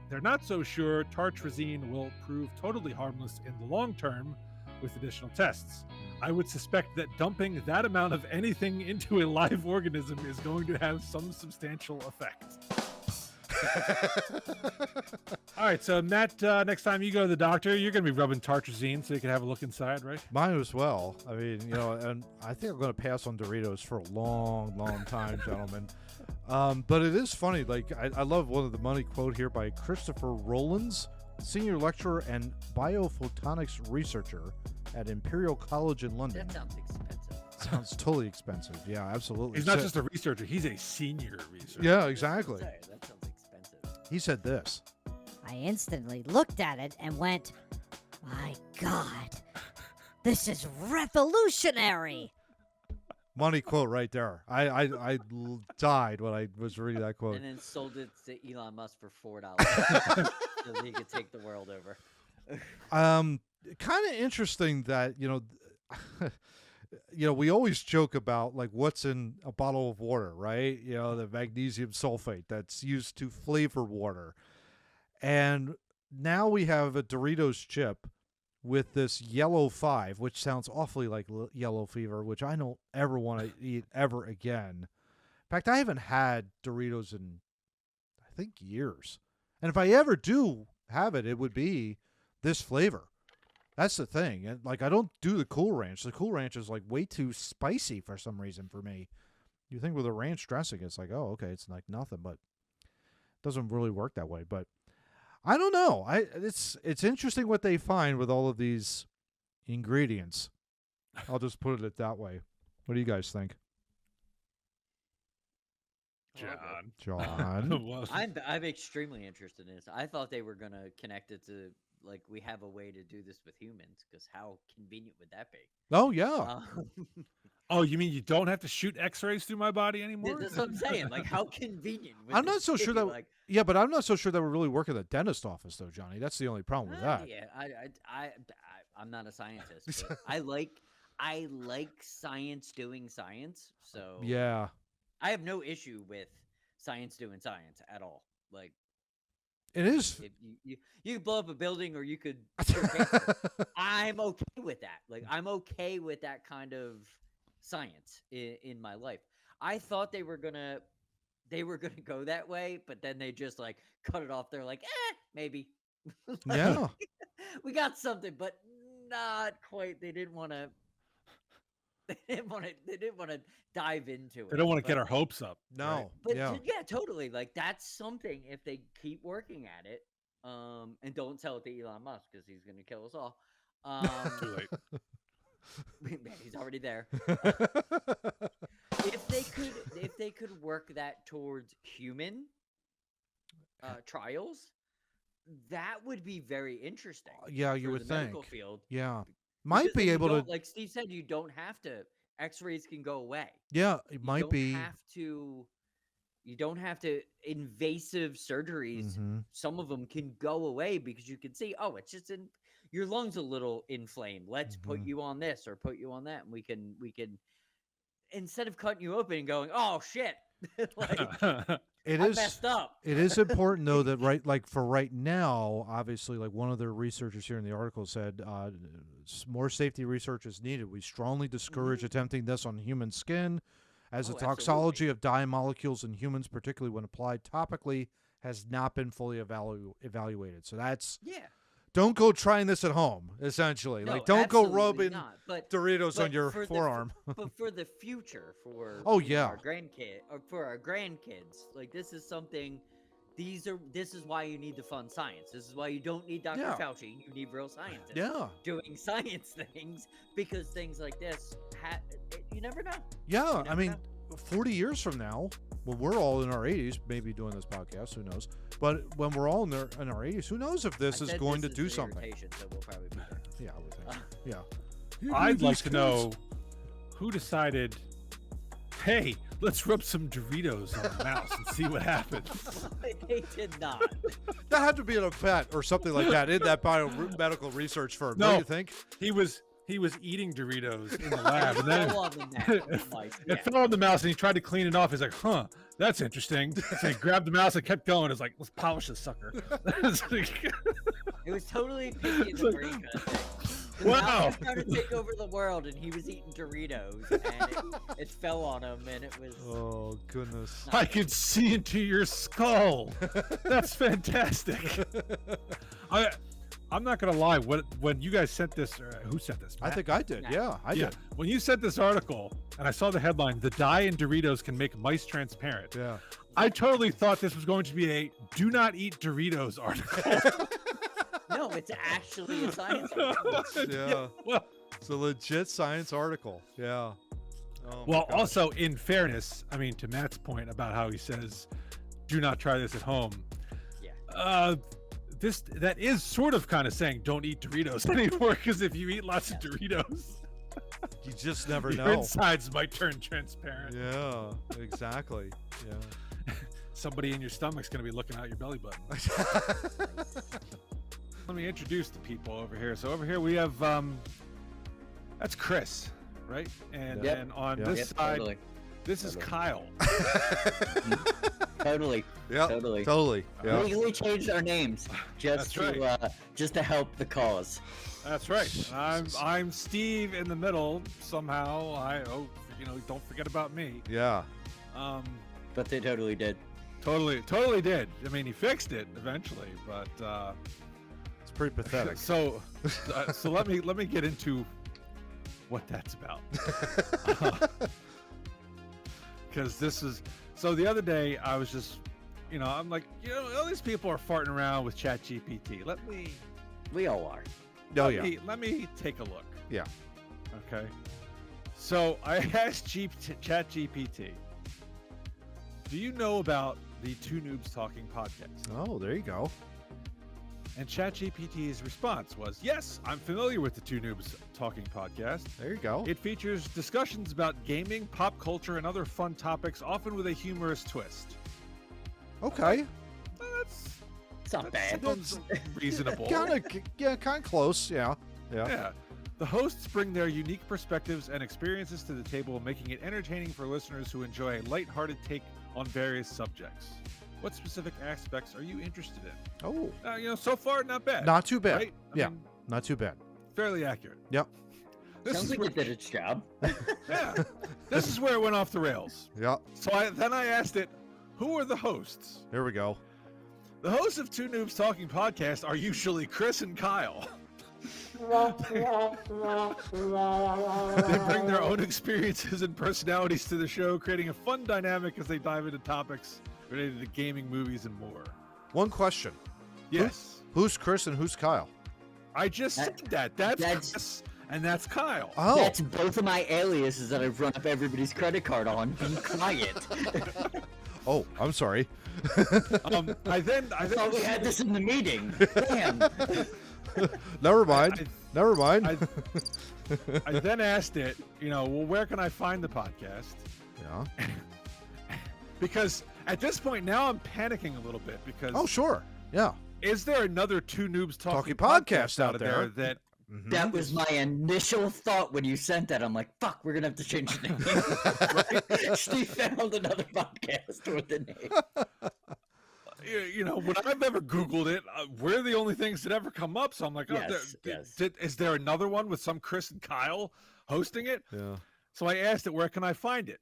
they're not so sure tartrazine will prove totally harmless in the long term with additional tests. I would suspect that dumping that amount of anything into a live organism is going to have some substantial effect. All right, so Matt, next time you go to the doctor, you're going to be rubbing tartrazine so you can have a look inside, right? Mine as well. I mean, you know, and I think I'm going to pass on Doritos for a long, long time, gentlemen. But it is funny. Like, I love one of the money quote here by Christopher Rowlands, senior lecturer and biophotonics researcher at Imperial College in London. That sounds expensive. Sounds totally expensive. Yeah, absolutely. He's not just a researcher, he's a senior researcher. Yeah, exactly. Sorry, that sounds expensive. He said this. I instantly looked at it and went, my God, this is revolutionary. Money quote right there. I died when I was reading that quote. And then sold it to Elon Musk for $4 so that he could take the world over. Kind of interesting that, you know, we always joke about like what's in a bottle of water, right? You know, the magnesium sulfate that's used to flavor water. And now we have a Doritos chip with this yellow 5, which sounds awfully like yellow fever, which I don't ever want to eat ever again. In fact, I haven't had Doritos in, I think, years. And if I ever do have it, it would be this flavor. That's the thing. And like, I don't do the Cool Ranch. The Cool Ranch is like way too spicy for some reason for me. You think with a ranch dressing, it's like, oh, okay, it's like nothing, but it doesn't really work that way. But I don't know. It's interesting what they find with all of these ingredients. I'll just put it that way. What do you guys think? John? Well, I'm extremely interested in this. I thought they were gonna connect it to like we have a way to do this with humans, because how convenient would that be? Oh, yeah. oh, you mean you don't have to shoot X-rays through my body anymore? That's what I'm saying. Like, how convenient? Would I'm this not so sure be? that. Like, Yeah, but I'm not so sure that would really work at the dentist office, though, Johnny. That's the only problem with that. yeah, I'm not a scientist, but I like science doing science. So Yeah. I have no issue with science doing science at all. Like, It is. if you could blow up a building, or you could cure cancer. I'm okay with that. Like, I'm okay with that kind of science in my life. I thought they were gonna go that way, but then they just like cut it off. They're like, maybe. Like, Yeah. we got something, but not quite. They didn't want to. They didn't want to dive into it. They don't want to but- get our hopes up. No. But yeah. yeah, totally. Like, that's something, if they keep working at it, and don't tell it to Elon Musk, because he's going to kill us all. Too late. Man, he's already there. If they could work that towards human trials, that would be very interesting. Yeah, you for would the medical think. field. Yeah. Might Because be then you able to. don't- like Steve said, you don't have to. X-rays can go away. Yeah, it You might don't be. have to. You don't have to. Invasive surgeries, Mhm. some of them can go away because you can see, oh, it's just in your lungs a little inflamed. Let's put Mhm. you on this or put you on that, and we can instead of cutting you open and going, oh shit, like It I is. messed up. It is important though that for right now, obviously, like one of the researchers here in the article said, more safety research is needed. We strongly discourage attempting this on human skin, as Oh, the toxology of dye molecules in humans, particularly when applied topically, has not been fully evaluated. So that's Yeah. don't go trying this at home. Essentially, No, like don't go absolutely rubbing not. But Doritos on but your for the forearm. but for the future, for Oh, you know, yeah. our grandkid or for our grandkids, like this is something. This is why you need to fund science. This is why you don't need Dr. Yeah. Fauci. You need real scientists Yeah, doing science things, because things like this, you never know. yeah. You I never mean, know. 40 years from now, when we're all in our 80s, maybe doing this podcast, who knows? But when we're all in our 80s, who knows if this I is said going this to is do an something? irritation, so we'll probably be there. Yeah, I would think. Yeah. I'd like to know who decided, hey, let's rub some Doritos on the mouse and see what happens. They did not. That had to be a vet or something like that in that biomedical research firm. No. Don't you think? He was eating Doritos in the lab, and then Fell on the neck, like, it yeah. fell on the mouse, and he tried to clean it off. He's like, huh, that's interesting. So he grabbed the mouse and kept going. It's like, let's polish this sucker. It's like- It was totally Pinky in the Brain kind of thing. The Wow. mouse was trying to take over the world, and he was eating Doritos, and it fell on him, and it was. Oh, goodness. I can see into your skull. That's fantastic. I'm not gonna lie. When you guys sent this, who sent this? I Matt? think I did. Yeah, I yeah. did. When you sent this article, and I saw the headline, "The dye in Doritos can make mice transparent." Yeah. I totally thought this was going to be a "Do not eat Doritos" article. No, it's actually a science article. Yeah. Well, It's a legit science article. Yeah. Oh, my well, gosh. also in fairness, I mean, to Matt's point about how he says, "Do not try this at home." Yeah. That is sort of kind of saying don't eat Doritos anymore, because if you eat lots of Doritos, you just never your know. insides might turn transparent. Yeah, exactly. Yeah. Somebody in your stomach's going to be looking out your belly button. Let me introduce the people over here. So over here we have that's Chris, right? And Yep. then on Yep. this Yep, side, totally. this is Kyle. Totally. Yeah, Totally. totally. Yeah. Legally changed our names just That's to just to help the cause. That's right. I'm Steve in the middle somehow. Don't forget about me. Yeah. But they totally did. Totally did. I mean, he fixed it eventually, but It's pretty pathetic. so let me get into what that's about. Because this is so. The other day, I was just, I'm like, all these people are farting around with ChatGPT. We all are. Oh, yeah. Let me take a look. Yeah. Okay. So I asked ChatGPT, do you know about the Two Noobs Talking podcast? Oh, there you go. And ChatGPT's response was, yes, I'm familiar with the Two Noobs Talking podcast. There you go. It features discussions about gaming, pop culture, and other fun topics, often with a humorous twist. Okay. It's not bad. Sounds reasonable. Kind of close. Yeah. Yeah. The hosts bring their unique perspectives and experiences to the table, making it entertaining for listeners who enjoy a lighthearted take on various subjects. What specific aspects are you interested in? Oh. So far, not bad. Not too bad. Right? Yeah. Not too bad. Fairly accurate. Yep. Sounds like it did its job. Yeah. This is where it went off the rails. Yep. So I asked it, who are the hosts? Here we go. The hosts of Two Noobs Talking podcast are usually Chris and Kyle. They bring their own experiences and personalities to the show, creating a fun dynamic as they dive into topics related to gaming, movies, and more. One question. Yes. Who's Chris and who's Kyle? I just said that. That's Chris and that's Kyle. Oh. That's both of my aliases that I've run up everybody's credit card on. Be quiet. Oh, I'm sorry. I thought we had this in the meeting. Damn. Never mind. Never mind. I then asked it, where can I find the podcast? Yeah. Because at this point now I'm panicking a little bit because Oh, sure. Yeah. is there another Two Noobs Talking podcast out out there that That was my initial thought when you sent that. I'm like, fuck, we're gonna have to change the name. Right? Steve found another podcast with the name. When I've ever Googled it, we're the only things that ever come up. So I'm like, Yes. Is there another one with some Chris and Kyle hosting it? Yeah. So I asked it, where can I find it?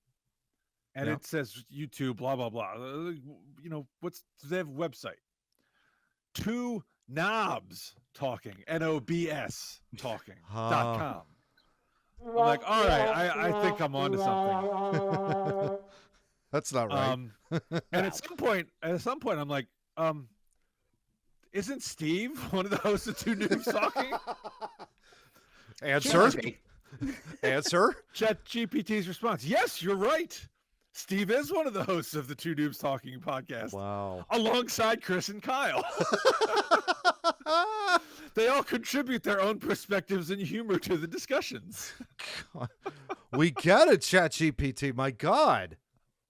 And Yeah. it says YouTube, blah, blah, blah. Do they have a website? Two Noobs Talking, NOBS Talking.com. I'm like, all right, I think I'm onto something. That's not right. And at some point, I'm like, isn't Steve one of the hosts of Two Noobs Talking? Answer. Answer. ChatGPT's response: yes, you're right. Steve is one of the hosts of the Two Noobs Talking podcast, Wow. alongside Chris and Kyle. They all contribute their own perspectives and humor to the discussions. We get it, ChatGPT. My God.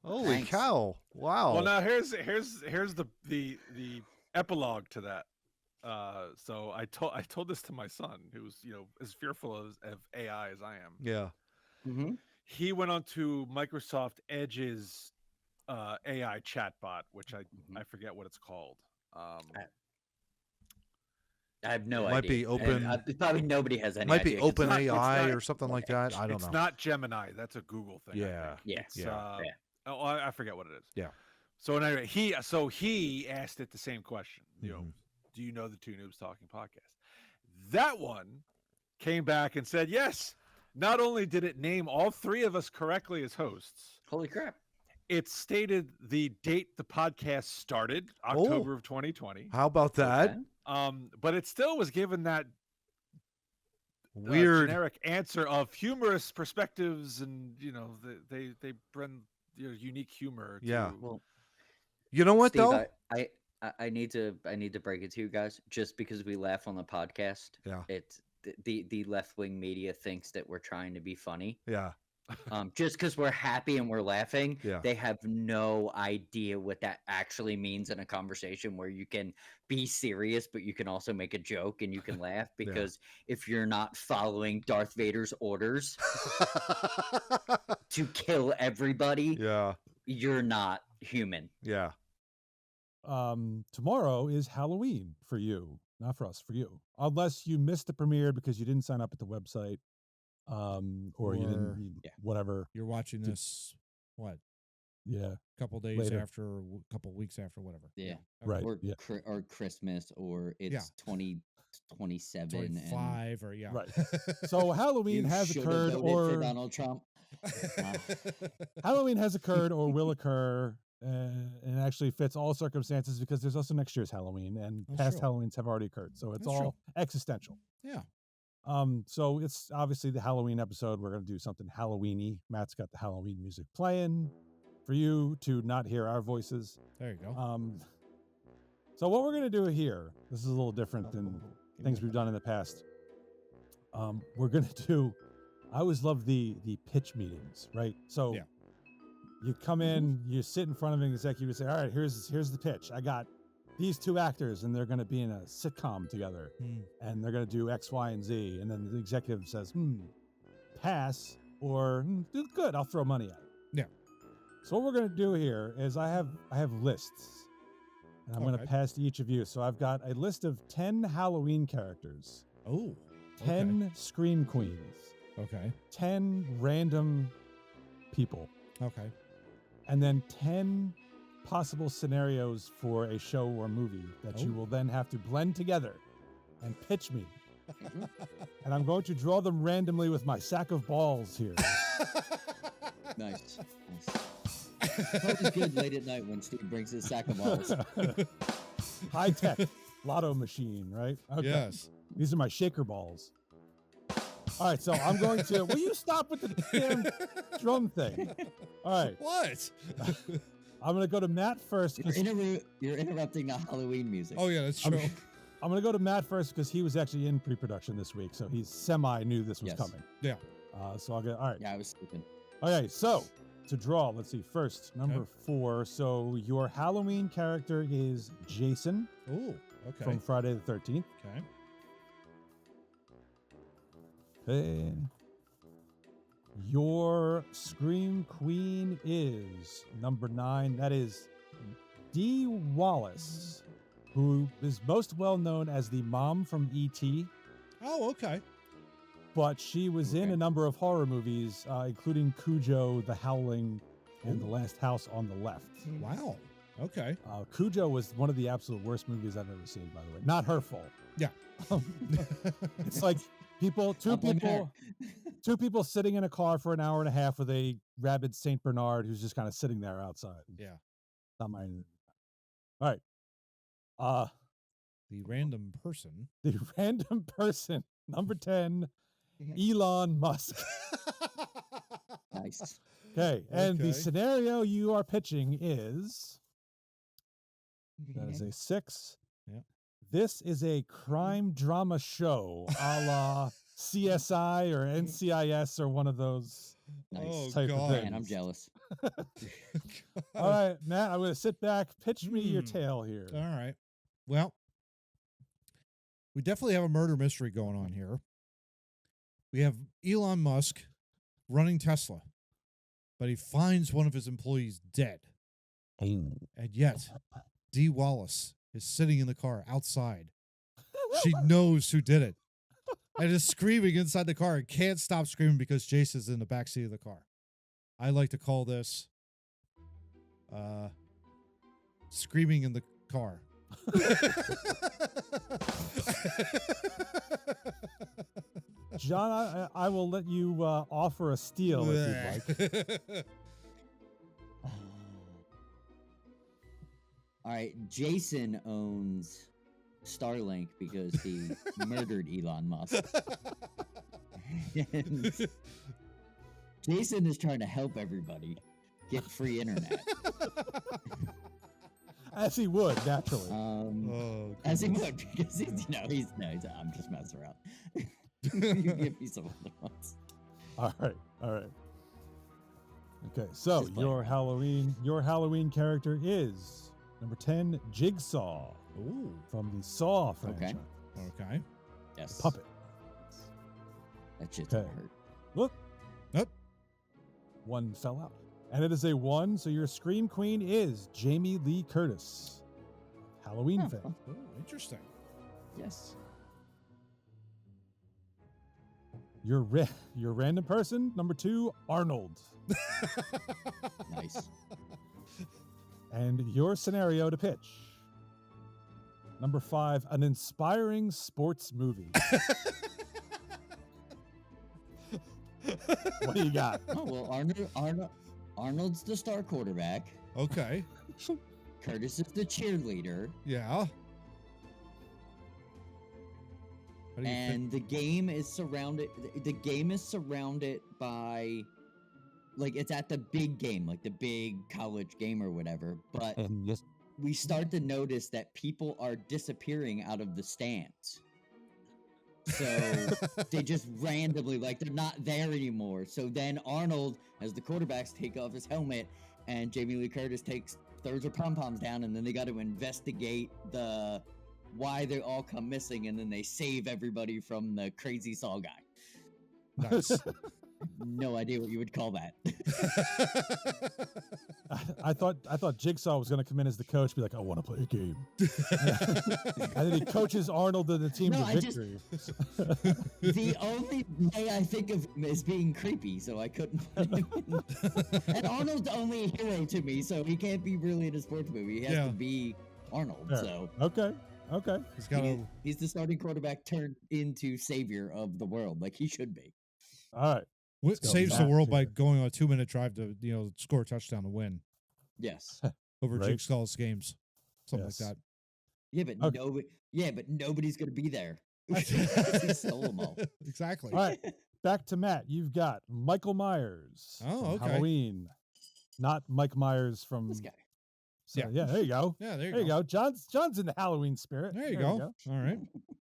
Holy Thanks. cow. Wow. Well, now here's the epilogue to that. So I told this to my son, who's as fearful of AI as I am. Yeah. Mm-hmm. He went on to Microsoft Edge's AI chatbot, which I forget what it's called. I have no Might idea. be open- Probably nobody has any Might idea. be 'cause Open it's not- AI not- or something like that. I don't It's know. not Gemini. That's a Google thing. I Yeah. think. Yes. Yeah. Yeah. Oh, I forget what it is. Yeah. So anyway, he asked it the same question. Mhm. Do you know the Two Noobs Talking podcast? That one came back and said yes. Not only did it name all three of us correctly as hosts, Holy crap. it stated the date the podcast started, Oh. October of 2020. How about that? Okay. But it still was given that Weird. generic answer of humorous perspectives, and they bring unique humor. Yeah. To, Well, You know what Steve, though? I need to break it to you guys. Just because we laugh on the podcast, Yeah. it's the left wing media thinks that we're trying to be funny. Yeah. Just because we're happy and we're laughing, Yeah. they have no idea what that actually means in a conversation where you can be serious, but you can also make a joke and you can laugh. Because if you're not following Darth Vader's orders to kill everybody, Yeah. you're not human. Yeah. Tomorrow is Halloween for you, not for us, for you. Unless you missed the premiere because you didn't sign up at the website, or you Or- didn't, Yeah. whatever. You're watching Did- this, what, Yeah, couple days Later. after, couple weeks after, whatever. Yeah. Okay. right. Or, Yeah, or Christmas, or it's 2027 and 25 or yeah. right. So Halloween you has shoulda occurred, voted for or Donald Trump. Halloween has occurred, or will occur and it actually fits all circumstances because there's also next year's Halloween, and That's past true. Halloweens have already occurred, so it's That's all true. existential. Yeah. So it's obviously the Halloween episode. We're going to do something Halloween-y. Matt's got the Halloween music playing for you to not hear our voices. There you go. So what we're going to do here, this is a little different than things we've done in the past. We're going to do, I always love the pitch meetings, right? So Yeah. you come in, you sit in front of an executive and say, all right, here's the pitch. I got these two actors and they're going to be in a sitcom together and they're going to do X, Y, and Z. And then the executive says, pass or good, I'll throw money at it. Yeah. So what we're going to do here is I have lists and I'm going to Okay. pass to each of you. So I've got a list of 10 Halloween characters, Oh. 10 scream queens, Okay. 10 random people, Okay. and then 10 possible scenarios for a show or movie that you Oh. will then have to blend together and pitch me. And I'm going to draw them randomly with my sack of balls here. Nice. It's always good late at night when Steve brings his sack of balls. High tech lotto machine, right? Okay. Yes. These are my shaker balls. All right, so I'm going to. Will you stop with the damn drum thing? All right, What? I'm going to go to Matt first. 'Cause You're interrupting the Halloween music. Oh yeah, that's true. I'm going to go to Matt first because he was actually in pre-production this week, so he's semi knew this was Yes. coming. Yeah. So I'll get. All right. Yeah, I was sleeping. Okay, so to draw, let's see. First, number Okay. 4. So your Halloween character is Jason Oh. Okay. from Friday the 13th. Okay. Okay. Your Scream Queen is number 9. That is Dee Wallace, who is most well known as the mom from E.T., Oh, okay. but she was in Okay. a number of horror movies, including Cujo, The Howling, and The Ooh. Last House on the Left. Wow. Okay. Cujo was one of the absolute worst movies I've ever seen, by the way. Not her fault. Yeah. It's like I'll blame her. two people sitting in a car for an hour and a half with a rabid Saint Bernard who's just kind of sitting there outside. Yeah. Not my. All right. The random person. The random person, number 10, Elon Musk. Nice. Okay, and the Okay. scenario you are pitching is that is a 6. Yeah. This is a crime drama show, a la CSI or NCIS or one of those. Nice. Oh type of God. thing. Man, I'm jealous. All right, Matt, I'm going to sit back. Pitch me your Hmm. tale here. All right. Well, we definitely have a murder mystery going on here. We have Elon Musk running Tesla, but he finds one of his employees dead. And yet, Dee Wallace is sitting in the car outside. She knows who did it and is screaming inside the car and can't stop screaming because Jason's in the backseat of the car. I like to call this screaming in the car. John, I will let you offer a steal if you'd like. All right, Jason owns Starlink because he murdered Elon Musk. And Jason is trying to help everybody get free internet. As he would, naturally. Oh, As he would, because he's I'm just messing around. You give me some other ones. All right. Okay, so Just playing your Halloween character is number 10, Jigsaw Ooh, from the Saw Okay. franchise. okay. Yes. Puppet. That shit's Okay. gonna hurt. Look, Nope. one fell out. And it is a 1, so your Scream Queen is Jamie Lee Curtis. Halloween Oh, fan. well, Oh, interesting. yes. Your random person, number 2, Arnold. Nice. And your scenario to pitch. Number 5, an inspiring sports movie. What do you got? Oh well, Arnold's the star quarterback. Okay. Curtis is the cheerleader. Yeah. How do you And the game is surrounded. The game is surrounded by, like, it's at the big game, like the big college game or whatever. But And yes, we start to notice that people are disappearing out of the stands. So they just randomly, like, they're not there anymore. So then Arnold, as the quarterbacks, take off his helmet, and Jamie Lee Curtis throws her pom-poms down, and then they got to investigate why they all come missing, and then they save everybody from the crazy Saw guy. Nice. No idea what you would call that. I thought Jigsaw was going to come in as the coach, be like, I want to play a game. And then he coaches Arnold and the team No, to I just- victory. The only way I think of him is being creepy, so I couldn't put him in. And Arnold's the only hero to me, so he can't be really in a sports movie. He has Yeah. to be Arnold. Fair. So Okay. He's got a he's the starting quarterback turned into savior of the world, like he should be. All right. Let's go saves the back world by here. going on a 2-minute drive to score a touchdown to win Yes. over Right. Jigsaw's games, something Yes. like that. Yeah, but Okay. but nobody's gonna be there. He stole them all. Exactly. All right. Back to Matt. You've got Michael Myers. Oh, from okay. Halloween. Not Mike Myers from. This guy. So, Yeah. yeah. There you go. Yeah, there There you go. John's in the Halloween spirit. There you go. All right.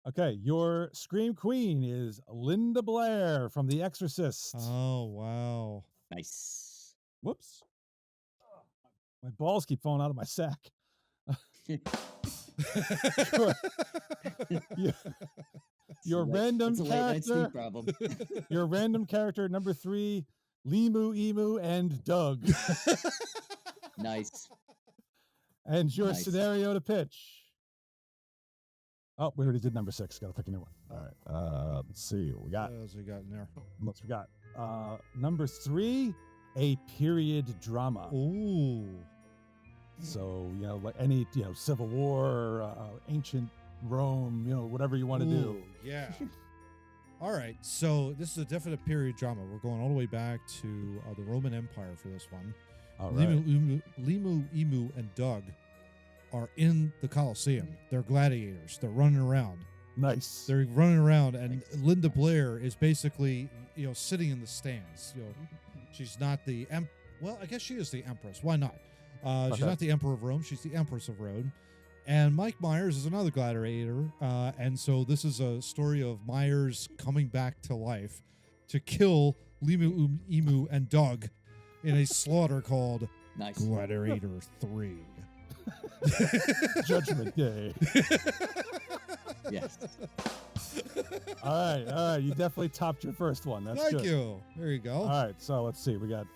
Okay. Your Scream Queen is Linda Blair from The Exorcist. Oh, wow. Nice. Whoops. My balls keep falling out of my sack. Your- Your random It's a late night sleep character. problem. Your random character number 3, Limu, Emu, and Doug. Nice. And your Nice. scenario to pitch. Oh, we already did number 6. Got to pick a new one. All right. Let's see what we got. What else we got in there? What's we got? Number 3, a period drama. Ooh. So, like any, Civil War, ancient Rome, whatever you want to do. Ooh, yeah. All right. So this is a definite period drama. We're going all the way back to the Roman Empire for this one. All right. Limu, Emu, and Doug are in the Colosseum. They're gladiators. They're running around. Nice. They're running around, and Linda Blair is basically, sitting in the stands. She's not the well, I guess she is the empress. Why not? She's Okay. not the emperor of Rome. She's the empress of Rome. And Mike Myers is another gladiator. And so this is a story of Myers coming back to life to kill Limu, Emu, and Doug in a slaughter called Nice. Gladiator 3. Judgment Day. Yes. All right. You definitely topped your first one. That's Thank good. you. There you go. All right. So let's see. We got.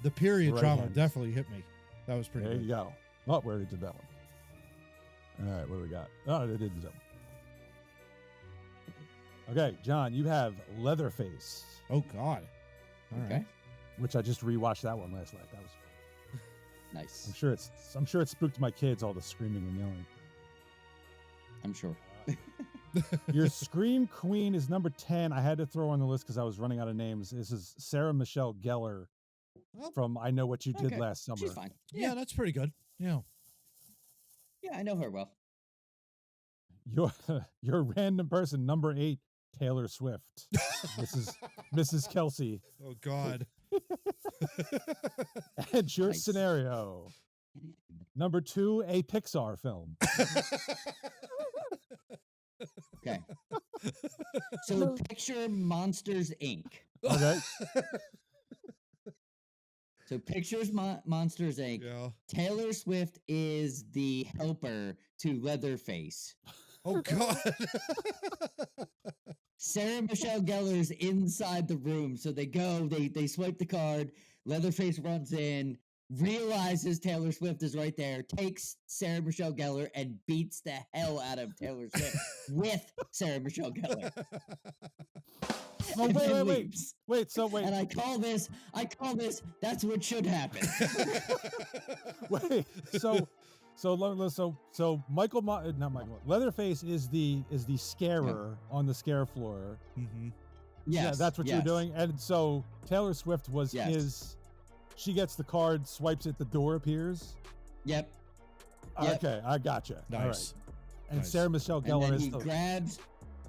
The period Right drama hand. definitely hit me. That was pretty There good. you go. Oh, we already did that one. All right. What do we got? Oh, they did that one. Okay, John, you have Leatherface, Oh, God. All right. Okay. which I just rewatched that one last night. That was. Nice. I'm sure it spooked my kids, all the screaming and yelling. I'm sure. Your Scream Queen is number 10. I had to throw on the list because I was running out of names. This is Sarah Michelle Gellar Oh. from I Know What You Did Okay. Last Summer. She's fine. Yeah, that's pretty good. Yeah. Yeah, I know her well. Your random person, number 8, Taylor Swift. Mrs. Kelsey. Oh, God. And your Nice. scenario, number 2, a Pixar film. Okay. So picture Monsters Inc. Okay. So pictures Monsters Inc. Yeah. Taylor Swift is the helper to Leatherface. Oh, God. Sarah Michelle Gellar's inside the room. So they go, they swipe the card. Leatherface runs in, realizes Taylor Swift is right there, takes Sarah Michelle Gellar and beats the hell out of Taylor Swift with Sarah Michelle Gellar. Oh, and then wait. leaves. Wait, so wait. And I call this, that's what should happen. Wait, so Michael, not Michael. Leatherface is the scarer on the scare floor. Mm-hmm. Yes, Yeah, that's what you're yes. doing. And so Taylor Swift was Yes. his she gets the card, swipes it, the door appears. Yep. Yep. Okay, I gotcha. All right. Nice. And Nice. Sarah Michelle And Gellar then is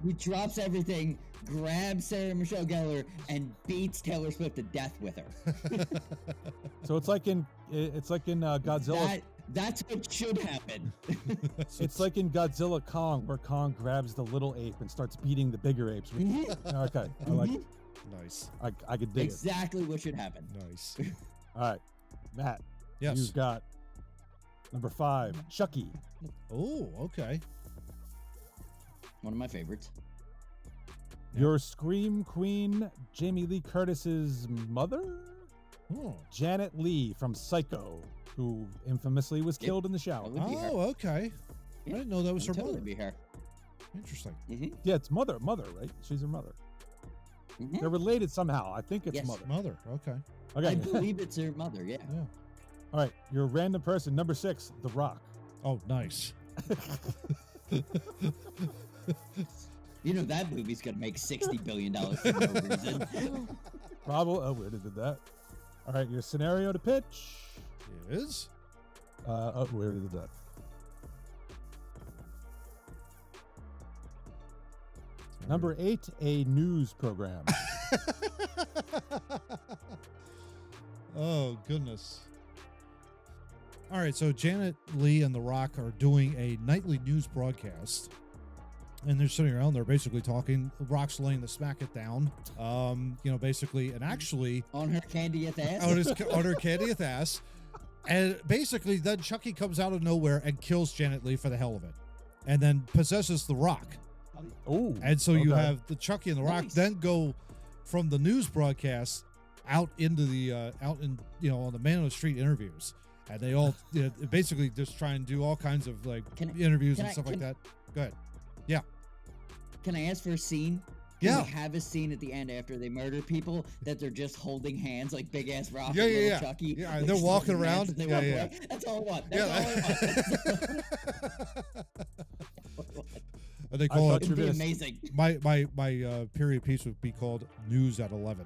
he drops everything, grabs Sarah Michelle Gellar, and beats Taylor Swift to death with her. So it's like in Godzilla. That's what should happen. It's like in Godzilla Kong, where Kong grabs the little ape and starts beating the bigger apes. Okay, I like it. Nice. I could dig Exactly what should happen. Nice. it. All right, Matt. Yes. You've got number 5, Chucky. Oh, okay. One of my favorites. Yeah. Your Scream Queen, Jamie Lee Curtis's mother, Oh. Janet Leigh from Psycho, who infamously was Yep. killed in the shower. That would be her. Oh, okay. Yeah, I didn't know that was her Would totally mother. be her. Interesting. Yeah, it's mother, right? She's her mother. Mhm. They're related somehow. I think it's Yes. mother. Mother. Okay. Okay. I believe it's her mother. Yeah. All right, your random person, number 6, The Rock. Oh, nice. You know that movie's gonna make $60 billion for no reason. Probably. Oh, we already did that. All right, your scenario to pitch. Is? Oh, we already did that. Number 8, a news program. Oh, goodness. All right, so Janet Leigh and The Rock are doing a nightly news broadcast. And they're sitting around, they're basically talking. Rock's laying the smack it down. Basically, and actually On her candiest ass. on her candiest ass. And basically, then Chucky comes out of nowhere and kills Janet Leigh for the hell of it. And then possesses The Rock. Oh. And so you okay. have the Chucky and The Rock Nice. then go from the news broadcast out into the on the man on the street interviews, and they all basically just try and do all kinds of like interviews and stuff like that. Go ahead. Can I ask for a scene? Yeah. Can we have a scene at the end after they murder people that they're just holding hands like big ass Rock Yeah, and yeah, little yeah. Chucky? Yeah, They they're just walking holding hands around. and they Yeah, walk yeah. away. That's all I want. That's all I want. And they I call thought it you It'd be were gonna- amazing. my period piece would be called News at 11,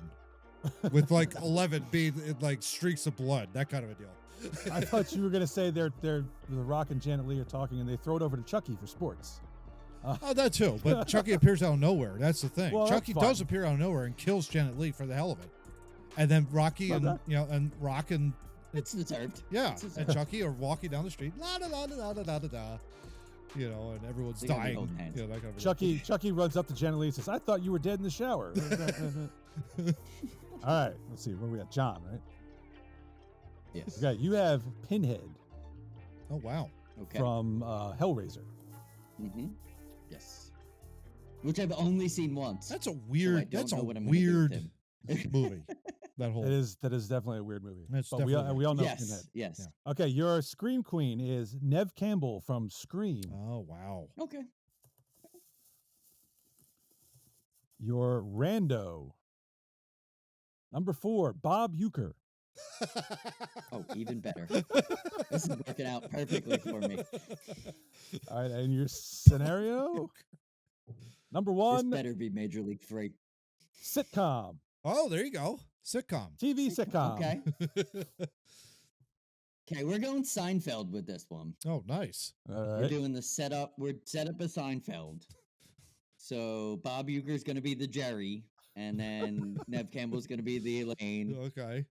with like 11 being like streaks of blood, that kind of a deal. I thought you were going to say they're The Rock and Janet Leigh are talking and they throw it over to Chucky for sports. Oh, that too. But Chucky appears out of nowhere. That's the thing. Well, that's Chucky fun. does appear out of nowhere and kills Janet Leigh for the hell of it. And then Rocky Love and that. and Rock and It's deserved. yeah, It's and deserved. Chucky are walking down the street, la da da da da da da da, and everyone's They gotta be dying. holding hands. That kind of Chucky runs up to Janet Leigh and says, "I thought you were dead in the shower." All right, let's see. Where we at? John, right? Yes. Okay, you have Pinhead Oh wow. Okay. from Hellraiser. Mm-hmm. Yes. Which I've only seen once. That's a so I weird. don't That's a know what I'm gonna do with weird him. movie. That whole. That is definitely a weird movie. That's but we definitely all know Yes. Pinhead. Yes. Yeah. Okay, your Scream Queen is Nev Campbell from Scream. Oh wow. Okay. Your Rando, number 4, Bob Euchre. Oh, even better. This is working out perfectly for me. All right, and your scenario, number This 1, better be Major League Free. sitcom, Oh, there you go. Sitcom. TV sitcom. Okay. Okay, we're going Seinfeld with this one. Oh, nice. All We're right. doing the setup. We're set up a Seinfeld. So Bob Ueger's going to be the Jerry, and then Nev Campbell's going to be the Elaine. Okay.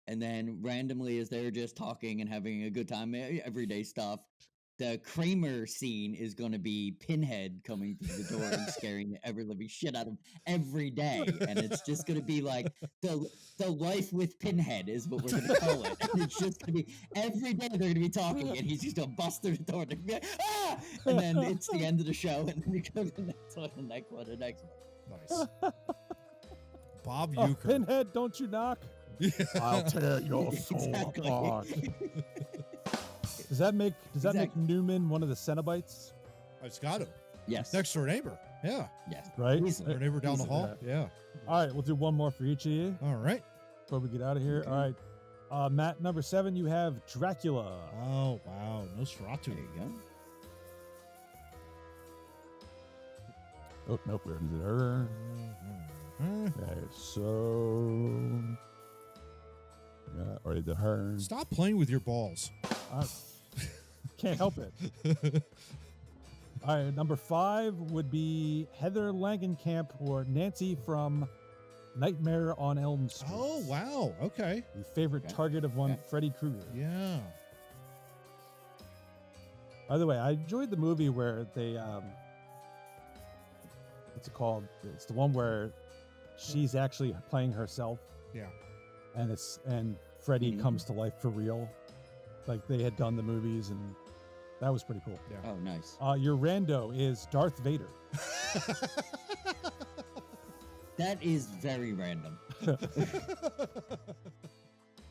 And then randomly, as they're just talking and having a good time, everyday stuff, the Kramer scene is going to be Pinhead coming through the door and scaring the ever living shit out of him every day. And it's just going to be like the life with Pinhead is what we're going to call it. And it's just going to be every day they're going to be talking, and he's just going to bust through the door and be like, ah! And then it's the end of the show, and then you go to the next one, the next one, the next one. Nice. Bob Oh, Euchre. Pinhead, don't you knock? Yeah. I'll tear your soul Exactly. apart. Does that make Exactly. Newman one of the Cenobites? It's got him. Yes. Next door neighbor. Yeah. Yes. Right? Easily. Our neighbor down the Easily. hall. Yeah. All right, we'll do one more for each of you All right. before we get out of here. Okay. All right. Matt, number 7, you have Dracula. Oh, wow. Nosferatu. There you go. Oh, nope, we already did her. Mhm. Okay, so or the Hearn. Stop playing with your balls. Can't help it. All right, number 5 would be Heather Langenkamp or Nancy from Nightmare on Elm Street. Oh, wow. Okay. The favorite target of one Freddy Krueger. Yeah. By the way, I enjoyed the movie where they, what's it called? It's the one where she's actually playing herself. Yeah. And Freddy comes to life for real. Like they had done the movies, and that was pretty cool. Yeah. Oh, nice. Your rando is Darth Vader. That is very random.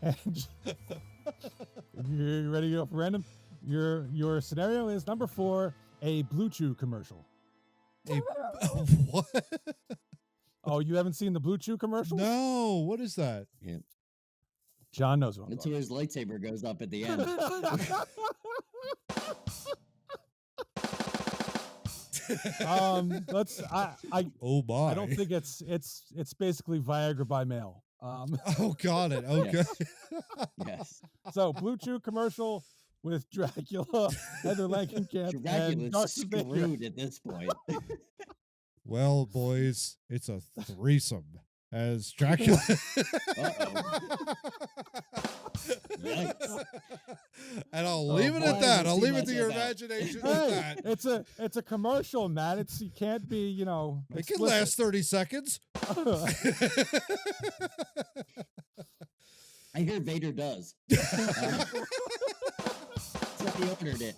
And you ready to go for random? Your scenario is number 4, a Blue Chew commercial. What? Oh, you haven't seen the Blue Chew commercial? No. What is that? Yeah. John knows what I'm That's talking where his lightsaber goes up at the end. Let's. Oh my! I don't think it's basically Viagra by mail. Oh, got it. Okay. Yes. So Blue Chew commercial with Dracula, Heather Langenkamp, and Dracula's Darth Vader. screwed at this point. Well, boys, it's a threesome as Dracula. Yikes. And I'll leave it at that. I'll leave it to your much imagination Hey, at that. it's a commercial, man. You can't be, It can explicit. last 30 seconds. I hear Vader does. So he ordered it.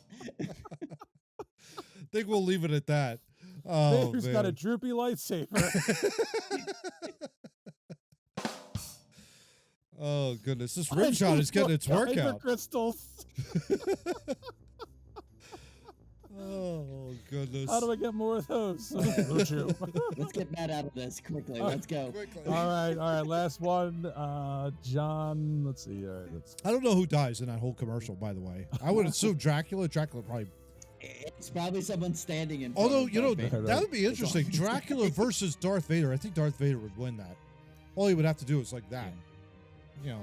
Think we'll leave it at that. Oh, Vader's man. got a droopy lightsaber. Oh, goodness. This rim shot is getting its Kyber workout. crystals. Oh, goodness. How do I get more of those? Blue Chew. Let's get Matt out of this quickly. Let's go. Quickly. All right. Last one. John, let's see. All right, I don't know who dies in that whole commercial, by the way. I would assume Dracula. Dracula probably. It's probably someone standing in front Although, of you know, Darth Vader. that would be That's all. interesting. Dracula versus Darth Vader. I think Darth Vader would win that. All he would have to do is like that. You know.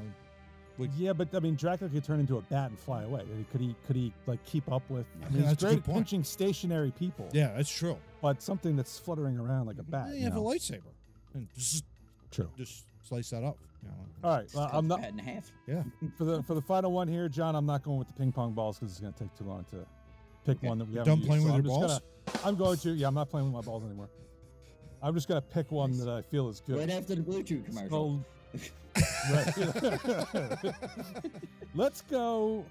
Yeah, but I mean, Dracula could turn into a bat and fly away. Could he like keep up with? I mean, Yeah, he's that's a great good at point. punching stationary people. Yeah, that's true. But something that's fluttering around like a bat. You have a lightsaber. And True. just slice that up. You know. All right. Cut I'm not that in half. Yeah. for the final one here, John. I'm not going with the ping pong balls because it's going to take too long to pick one that we haven't Done used. playing So with I'm your just balls? I'm going to. Yeah, I'm not playing with my balls anymore. I'm just going to pick one Nice. that I feel is good. Right after the Blue Chew commercial. Right. Let's go.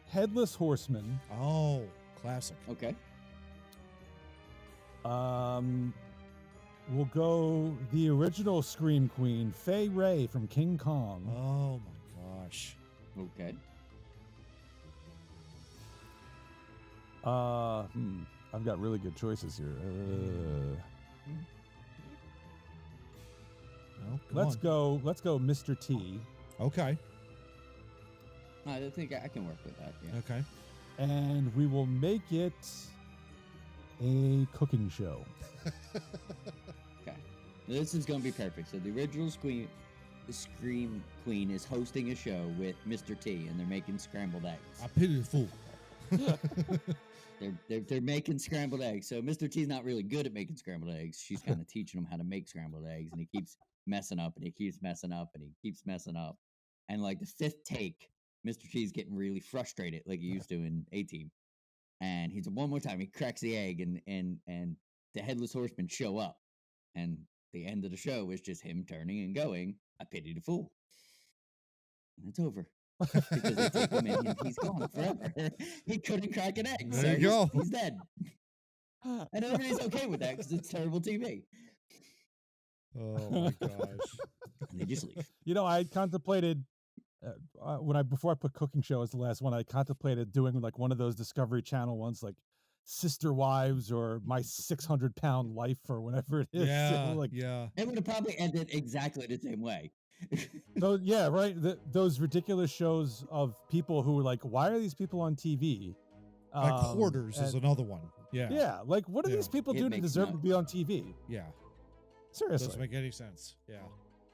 Headless Horseman. Oh, classic. Okay. We'll go the original Scream Queen, Fay Ray from King Kong. Oh my gosh. Okay. I've got really good choices here. Well, come Let's on. go. Let's go, Mr. T. Okay. I think I can work with that. Yeah. Okay. And we will make it a cooking show. Okay. This is going to be perfect. So the original Scream Queen is hosting a show with Mr. T, and they're making scrambled eggs. I pity the fool. They're making scrambled eggs. So Mr. T's not really good at making scrambled eggs. She's kind of teaching him how to make scrambled eggs, and he keeps messing up, and he keeps messing up, and he keeps messing up. And like the 5th take, Mr. T's getting really frustrated, like he used to in A-Team. And he's one more time. He cracks the egg, and the Headless Horsemen show up, and the end of the show is just him turning and going, "I pity the fool," and it's over. Because they take him in and he's gone forever. He couldn't crack an egg. There so you go. He's dead. And everybody's okay with that because it's terrible TV. Oh my gosh. And they just leave. I contemplated before I put cooking show as the last one. I contemplated doing like one of those Discovery Channel ones, like Sister Wives or My 600-Pound Life or whatever it is. Yeah. Like, Yeah. It would have probably ended exactly the same way. yeah, right. Those ridiculous shows of people who were like, "Why are these people on TV?" Like Hoarders is another one. Yeah. Yeah, like what do Yeah. these people It do to makes deserve no- to be on TV? Yeah. Seriously. Doesn't make any sense. Yeah.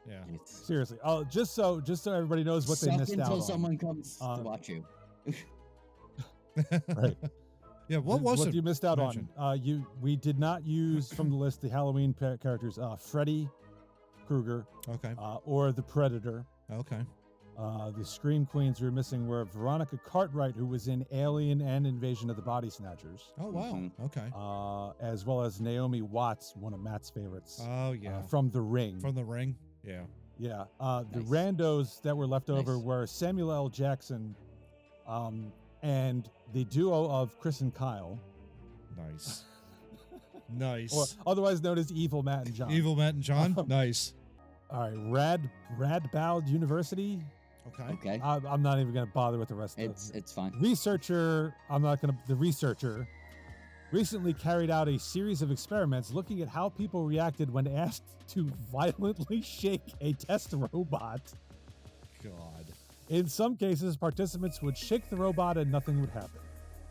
Yeah. Seriously. Oh, just so everybody knows what they Suck missed out until on. someone comes to watch you. Right. Yeah. What you missed out mentioned? on? We did not use from the list the Halloween characters, Freddy Krueger, Okay. or the Predator. Okay. The Scream Queens we were missing were Veronica Cartwright, who was in Alien and Invasion of the Body Snatchers. Oh wow. Okay. As well as Naomi Watts, one of Matt's favorites. Oh yeah. From The Ring. From The Ring. Yeah. Yeah. The randos that were left over were Samuel L. Jackson, and the duo of Chris and Kyle. Nice. Nice. Or otherwise known as Evil Matt and John. Evil Matt and John. Nice. All right. Radboud University. Okay. I'm not even going to bother with the rest of it. It's fine. The researcher recently carried out a series of experiments looking at how people reacted when asked to violently shake a test robot. God. In some cases, participants would shake the robot and nothing would happen.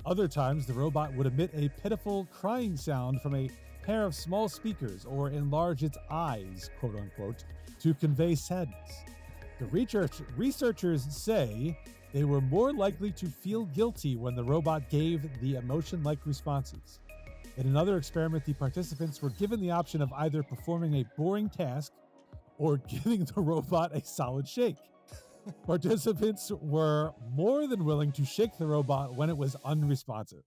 Other times, the robot would emit a pitiful crying sound from a pair of small speakers or enlarge its eyes, quote unquote, to convey sadness. The researchers say they were more likely to feel guilty when the robot gave the emotion-like responses. In another experiment, the participants were given the option of either performing a boring task or giving the robot a solid shake. Participants were more than willing to shake the robot when it was unresponsive.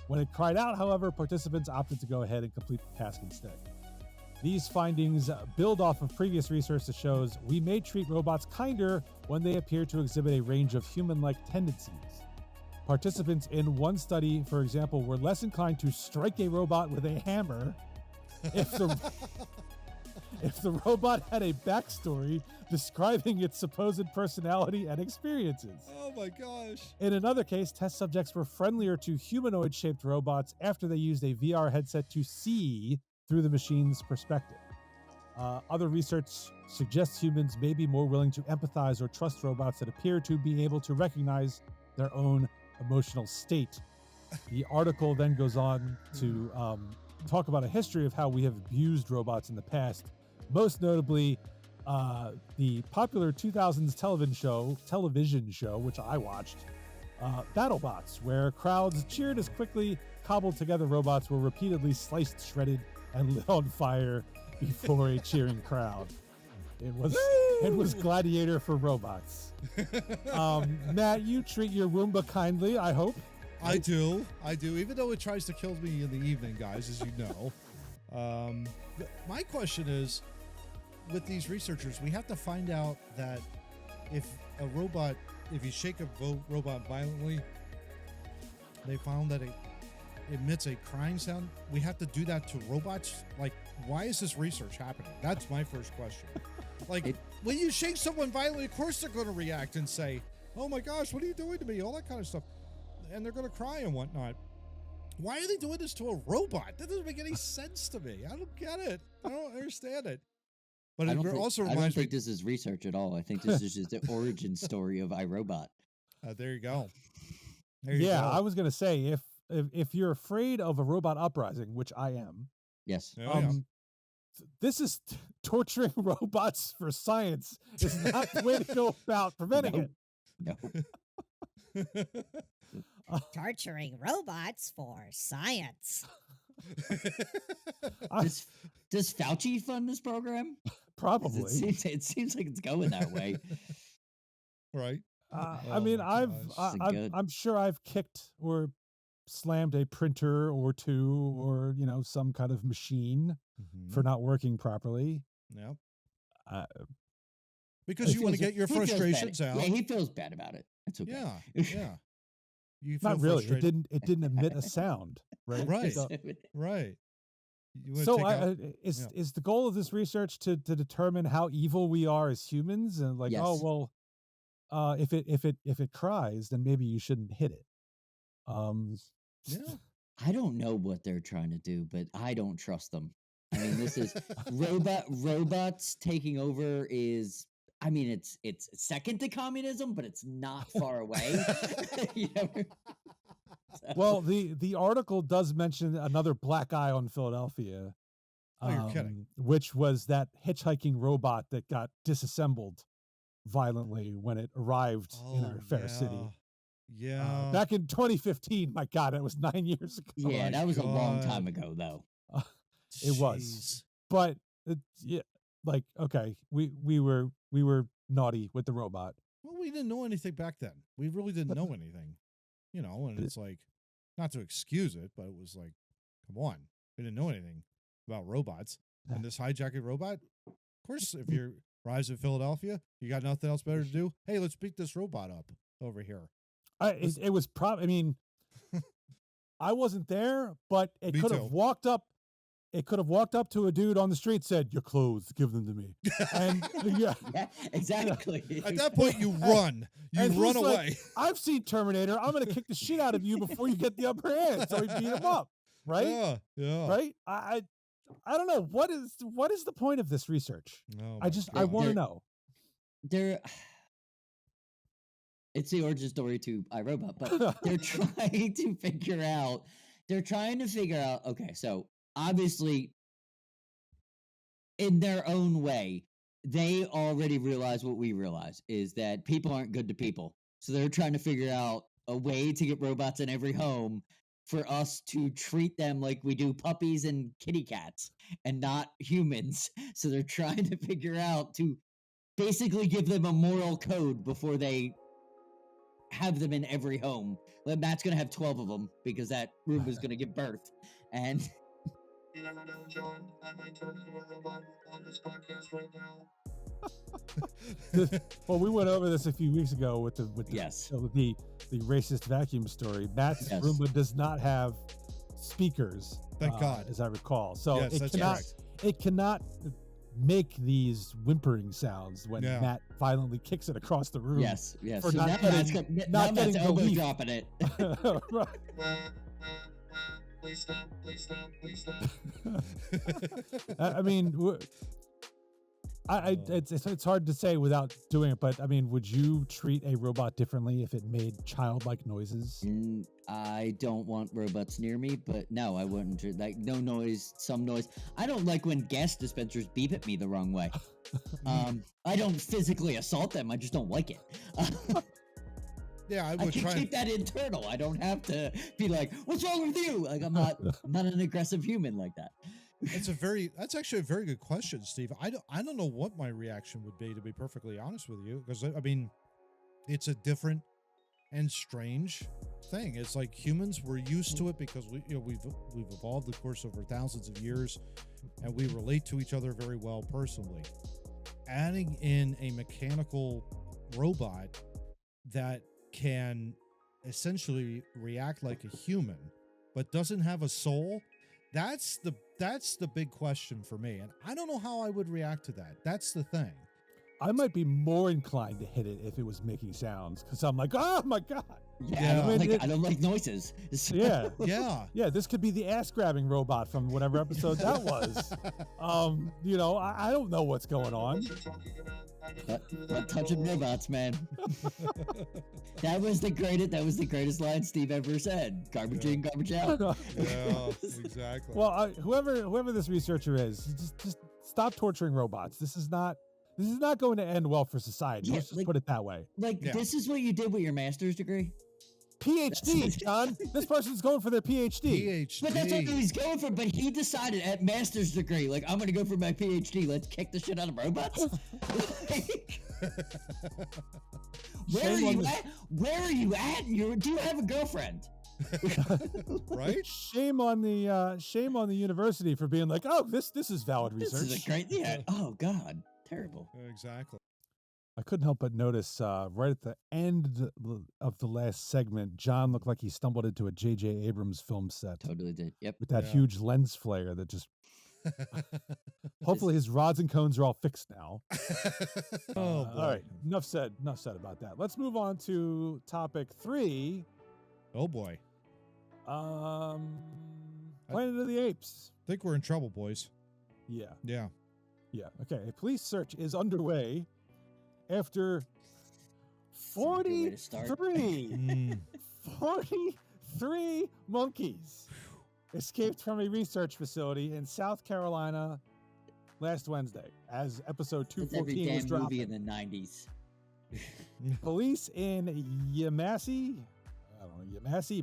When it cried out, however, participants opted to go ahead and complete the task instead. These findings build off of previous research that shows we may treat robots kinder when they appear to exhibit a range of human-like tendencies. Participants in one study, for example, were less inclined to strike a robot with a hammer if the robot had a backstory describing its supposed personality and experiences. Oh my gosh. In another case, test subjects were friendlier to humanoid-shaped robots after they used a VR headset to see through the machine's perspective. Other research suggests humans may be more willing to empathize or trust robots that appear to be able to recognize their own emotional state. The article then goes on to talk about a history of how we have abused robots in the past, most notably the popular 2000s television show, which I watched, BattleBots, where crowds cheered as quickly cobbled together robots were repeatedly sliced, shredded, and lit on fire before a cheering crowd. It was Gladiator for robots. Matt, you treat your Roomba kindly, I hope. I do. Even though it tries to kill me in the evening, guys, as you know. My question is, with these researchers, we have to find out that if you shake a robot violently, they found that it emits a crying sound. We have to do that to robots? Like, why is this research happening? That's my first question. Like, when you shake someone violently, of course they're going to react and say, oh my gosh, what are you doing to me? All that kind of stuff. And they're going to cry and whatnot. Why are they doing this to a robot? That doesn't make any sense to me. I don't get it. I don't understand it. But it also reminds me. I don't think this is research at all. I think this is just the origin story of iRobot. There you go. I was going to say, if you're afraid of a robot uprising, which I am. Yes. This is torturing robots for science. Is not the way to go about preventing it. No. Torturing robots for science. Does Fauci fund this program? Probably. It seems like it's going that way. Right. I mean, I'm sure I've kicked or slammed a printer or two, or some kind of machine for not working properly. Yep. Because you want to get your frustrations out. Yeah, he feels bad about it. It's okay. Yeah. You feel not really. frustrated. It didn't emit a sound. Right. Right. Right. So is the goal of this research to determine how evil we are as humans, and like, yes. oh well, if it cries, then maybe you shouldn't hit it. Yeah. I don't know what they're trying to do, but I don't trust them. I mean, this is robots taking over is. I mean, it's second to communism, but it's not far away. Well, the article does mention another black eye on Philadelphia. Oh, you're kidding. Which was that hitchhiking robot that got disassembled violently when it arrived in our fair city. Yeah. Back in 2015. My God, that was 9 years ago. Yeah, my that was a long God. time ago, though. It was. But yeah, like, okay, we were naughty with the robot. Well, we didn't know anything back then. We really didn't know anything, and it's like, not to excuse it, but it was like, come on. We didn't know anything about robots. And this hijacking robot, of course, if you're arrives in Philadelphia, you got nothing else better to do. Hey, let's beat this robot up over here. It was probably, I mean, I wasn't there, but it Me could have too. walked up. It could have walked up to a dude on the street, said, "Your clothes, give them to me." And yeah, Yeah, exactly. At that point, you run. You and run he's like, away. I've seen Terminator. I'm going to kick the shit out of you before you get the upper hand. So he beat him up, right? Yeah, yeah. Right? I don't know what is the point of this research. Oh I my want to God. know. It's the origin story to iRobot, but they're trying to figure out. Okay, so obviously, in their own way, they already realize what we realize is that people aren't good to people. So they're trying to figure out a way to get robots in every home for us to treat them like we do puppies and kitty cats and not humans. So they're trying to figure out to basically give them a moral code before they have them in every home. Like, Matt's going to have 12 of them because that room is going to give birth. And You never know, John. I might turn into a robot on this podcast right now. Well, we went over this a few weeks ago with the Yes. the racist vacuum story. Matt's Yes. Roomba does not have speakers. Thank God. as I recall. So Yes, it that's cannot correct. it cannot make these whimpering sounds when Yeah. Matt violently kicks it across the room. yes. For So not now getting- Matt's got, now not Matt's getting elbow relief. dropping it. Right. Please stop, please stop, please stop. I mean, it's hard to say without doing it, but I mean, would you treat a robot differently if it made childlike noises? I don't want robots near me, but no, I wouldn't. Like, no noise, some noise. I don't like when gas dispensers beep at me the wrong way. I don't physically assault them. I just don't like it. Yeah, I I would can try. keep that internal. I don't have to be like, "What's wrong with you?" Like, I'm not an aggressive human like that. That's actually a very good question, Steve. I don't know what my reaction would be, to be perfectly honest with you, because I mean, it's a different and strange thing. It's like humans, we're used to it because we've evolved, of course, over thousands of years, and we relate to each other very well personally. Adding in a mechanical robot that can essentially react like a human but doesn't have a soul, that's the big question for me, and I don't know how I would react to that. That's the thing. I might be more inclined to hit it if it was making sounds, because I'm like, oh my God. Yeah, Yeah. I don't like noises. So- Yeah. Yeah. Yeah, this could be the ass grabbing robot from whatever episode that was. I don't know what's going on. What you're talking about, I didn't But, do that but at touching all. robots, man. That was the greatest line Steve ever said. Garbage in, garbage out. Yeah, exactly. Well, whoever this researcher is, just stop torturing robots. This is not going to end well for society. Yeah, Let's just like- put it that way. Like, Yeah. this is what you did with your master's degree? PhD, John. This person's going for their PhD. PhD. But that's what he was going for. But he decided at master's degree, like, I'm going to go for my PhD. Let's kick the shit out of robots. Like, where are Shame on you the- at? Where are you at? Do you have a girlfriend? Right? Shame on the university for being like, oh, this is valid This research. is a great. Yeah. Oh God, terrible. Exactly. I couldn't help but notice right at the end of the last segment, John looked like he stumbled into a J.J. Abrams film set Totally did. Yep. with that Yeah. huge lens flare that just. Hopefully, his rods and cones are all fixed now. Oh, boy. All right, enough said about that. Let's move on to topic 3. Oh boy. Planet of the Apes. Think we're in trouble, boys. Yeah. Yeah. Okay. A police search is underway after a good way to start. 43 Mm. 43 monkeys escaped from a research facility in South Carolina last Wednesday, as episode That's every 214 was damn movie dropping. in the 90s. Police in Yemassee,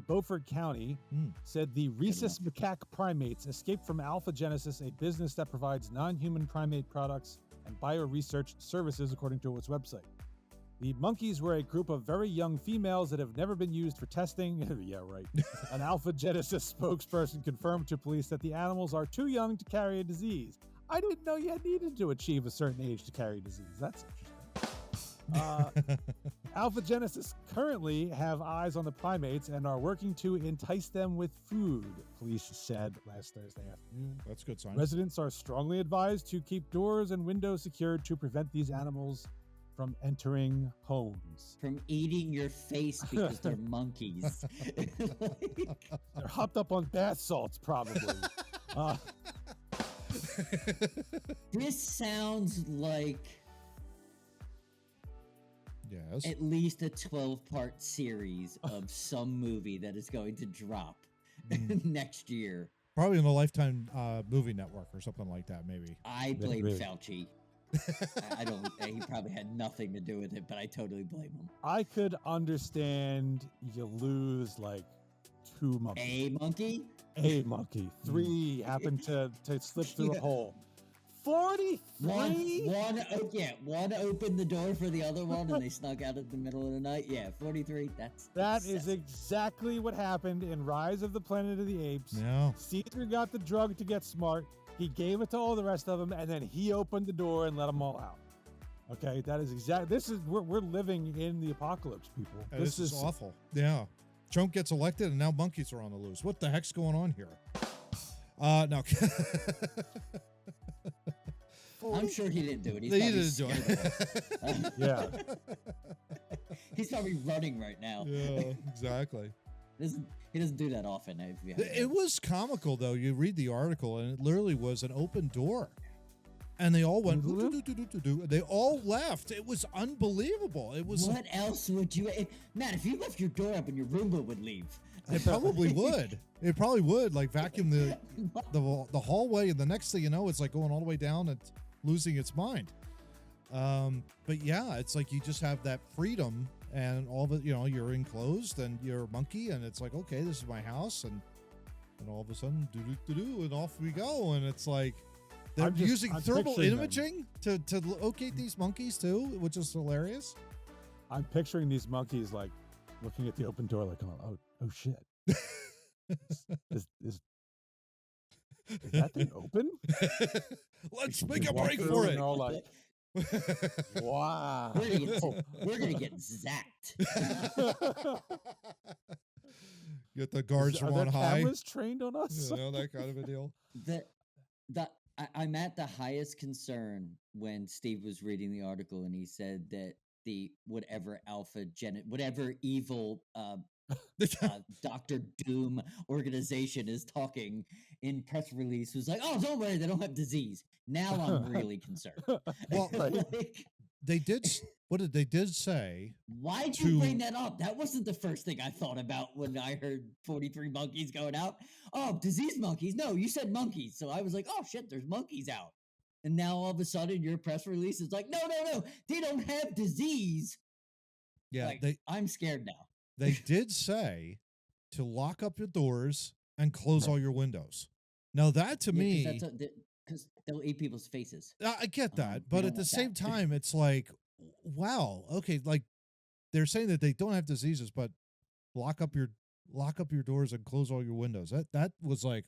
Beaufort County, said the rhesus macaque primates escaped from Alpha Genesis, a business that provides non-human primate products and bioresearch services, according to its website. The monkeys were a group of very young females that have never been used for testing. Yeah, right. An Alpha Genesis spokesperson confirmed to police that the animals are too young to carry a disease. I didn't know you needed to achieve a certain age to carry a disease. That's interesting. Alpha Genesis currently have eyes on the primates and are working to entice them with food, police said last Thursday afternoon. That's a good sign. Residents are strongly advised to keep doors and windows secured to prevent these animals from entering homes. From eating your face because they're monkeys. They're hopped up on bath salts, probably. This sounds like Yes. at least a 12-part series of some movie that is going to drop next year. Probably in the Lifetime movie network or something like that, maybe. I blame Really? Fauci. I don't. He probably had nothing to do with it, but I totally blame him. I could understand you lose like 2 monkeys. A monkey? A monkey. 3 happened to slip through a hole. 43? One opened the door for the other one, and they snuck out at the middle of the night. Yeah, 43. That is excessive. exactly what happened in Rise of the Planet of the Apes. Yeah. Caesar got the drug to get smart. He gave it to all the rest of them, and then he opened the door and let them all out. Okay, that is we're living in the apocalypse, people. This is awful. Yeah. Trump gets elected and now monkeys are on the loose. What the heck's going on here? No. I'm sure he didn't do it. He's He probably didn't do it. Yeah. He's probably running right now. Yeah, exactly. He doesn't do that often. If you haven't It was comical, though. You read the article, and it literally was an open door. And they all went, "Doo-doo-doo-doo-doo-doo." They all left. It was unbelievable. It was. What else would you... Matt, if you left your door up and your Roomba would leave. It probably would. It probably would, like, vacuum the hallway, and the next thing you know, it's like going all the way down and losing its mind. But yeah, it's like you just have that freedom, and all the, you're enclosed, and you're a monkey, and it's like, okay, this is my house, and all of a sudden, do, and off we go, and it's like they're using thermal imaging to locate these monkeys too, which is hilarious. I'm picturing these monkeys like looking at the open door, like, oh shit. Is that thing open? Let's make a Walk break through for and it. they're all like, wow. We're gonna get zapped. Get the guards Are from there on high. cameras trained on us? That kind of a deal. I'm at the highest concern when Steve was reading the article and he said that the whatever evil Dr. Doom organization is talking in press release was like, oh, don't worry, they don't have disease. Now I'm really concerned. Well, Like, they did. They did say? why'd you bring that up? That wasn't the first thing I thought about when I heard 43 monkeys going out. Oh, disease monkeys. No, you said monkeys. So I was like, oh shit, there's monkeys out. And now all of a sudden your press release is like, no, they don't have disease. Yeah, Like, I'm scared now. they did say to lock up your doors and close all your windows. Now that to me, Because they'll eat people's faces. I get that, we but don't at the want same that. time, it's like, wow, okay, like they're saying that they don't have diseases, but lock up your doors and close all your windows. That was like,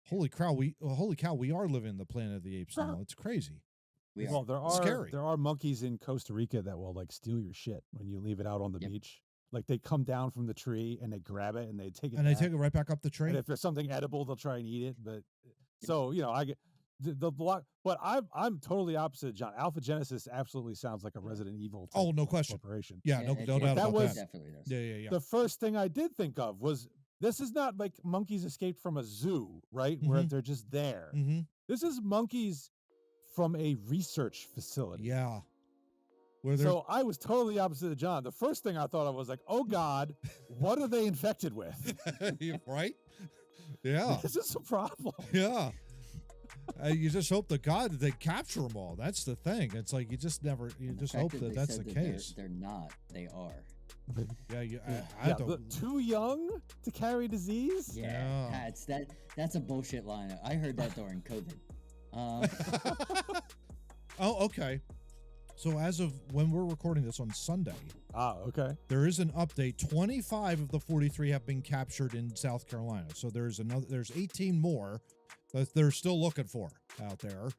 holy cow, we are living in the Planet of the Apes now. It's crazy. Well, Scary. there are monkeys in Costa Rica that will like steal your shit when you leave it out on the beach. Like they come down from the tree and they grab it and they take it. And back. they take it right back up the tree. And if there's something edible, they'll try and eat it. But so I get the block. But I'm totally opposite of John. Alpha Genesis absolutely sounds like a Resident Evil. Type Oh, no question. Corporation. Yeah, no doubt about was- that. Definitely does. Yeah. The first thing I did think of was this is not like monkeys escaped from a zoo, right? Where they're just there. Mm-hmm. This is monkeys from a research facility. Yeah. Where they're So I was totally opposite of John. The first thing I thought of was like, oh God, what are they infected with? right? Yeah. This is a problem. Yeah. You just hope to God that they capture them all. That's the thing. It's like you just And the just fact hope that they that's said the that case. They're not. They are. Yeah, I Yeah, don't. too young to carry disease? Yeah, Yeah. that's a bullshit line. I heard that during COVID. Oh, okay. So as of when we're recording this on Sunday, Okay. there is an update. 25 of the 43 have been captured in South Carolina. So there's 18 more that they're still looking for out there.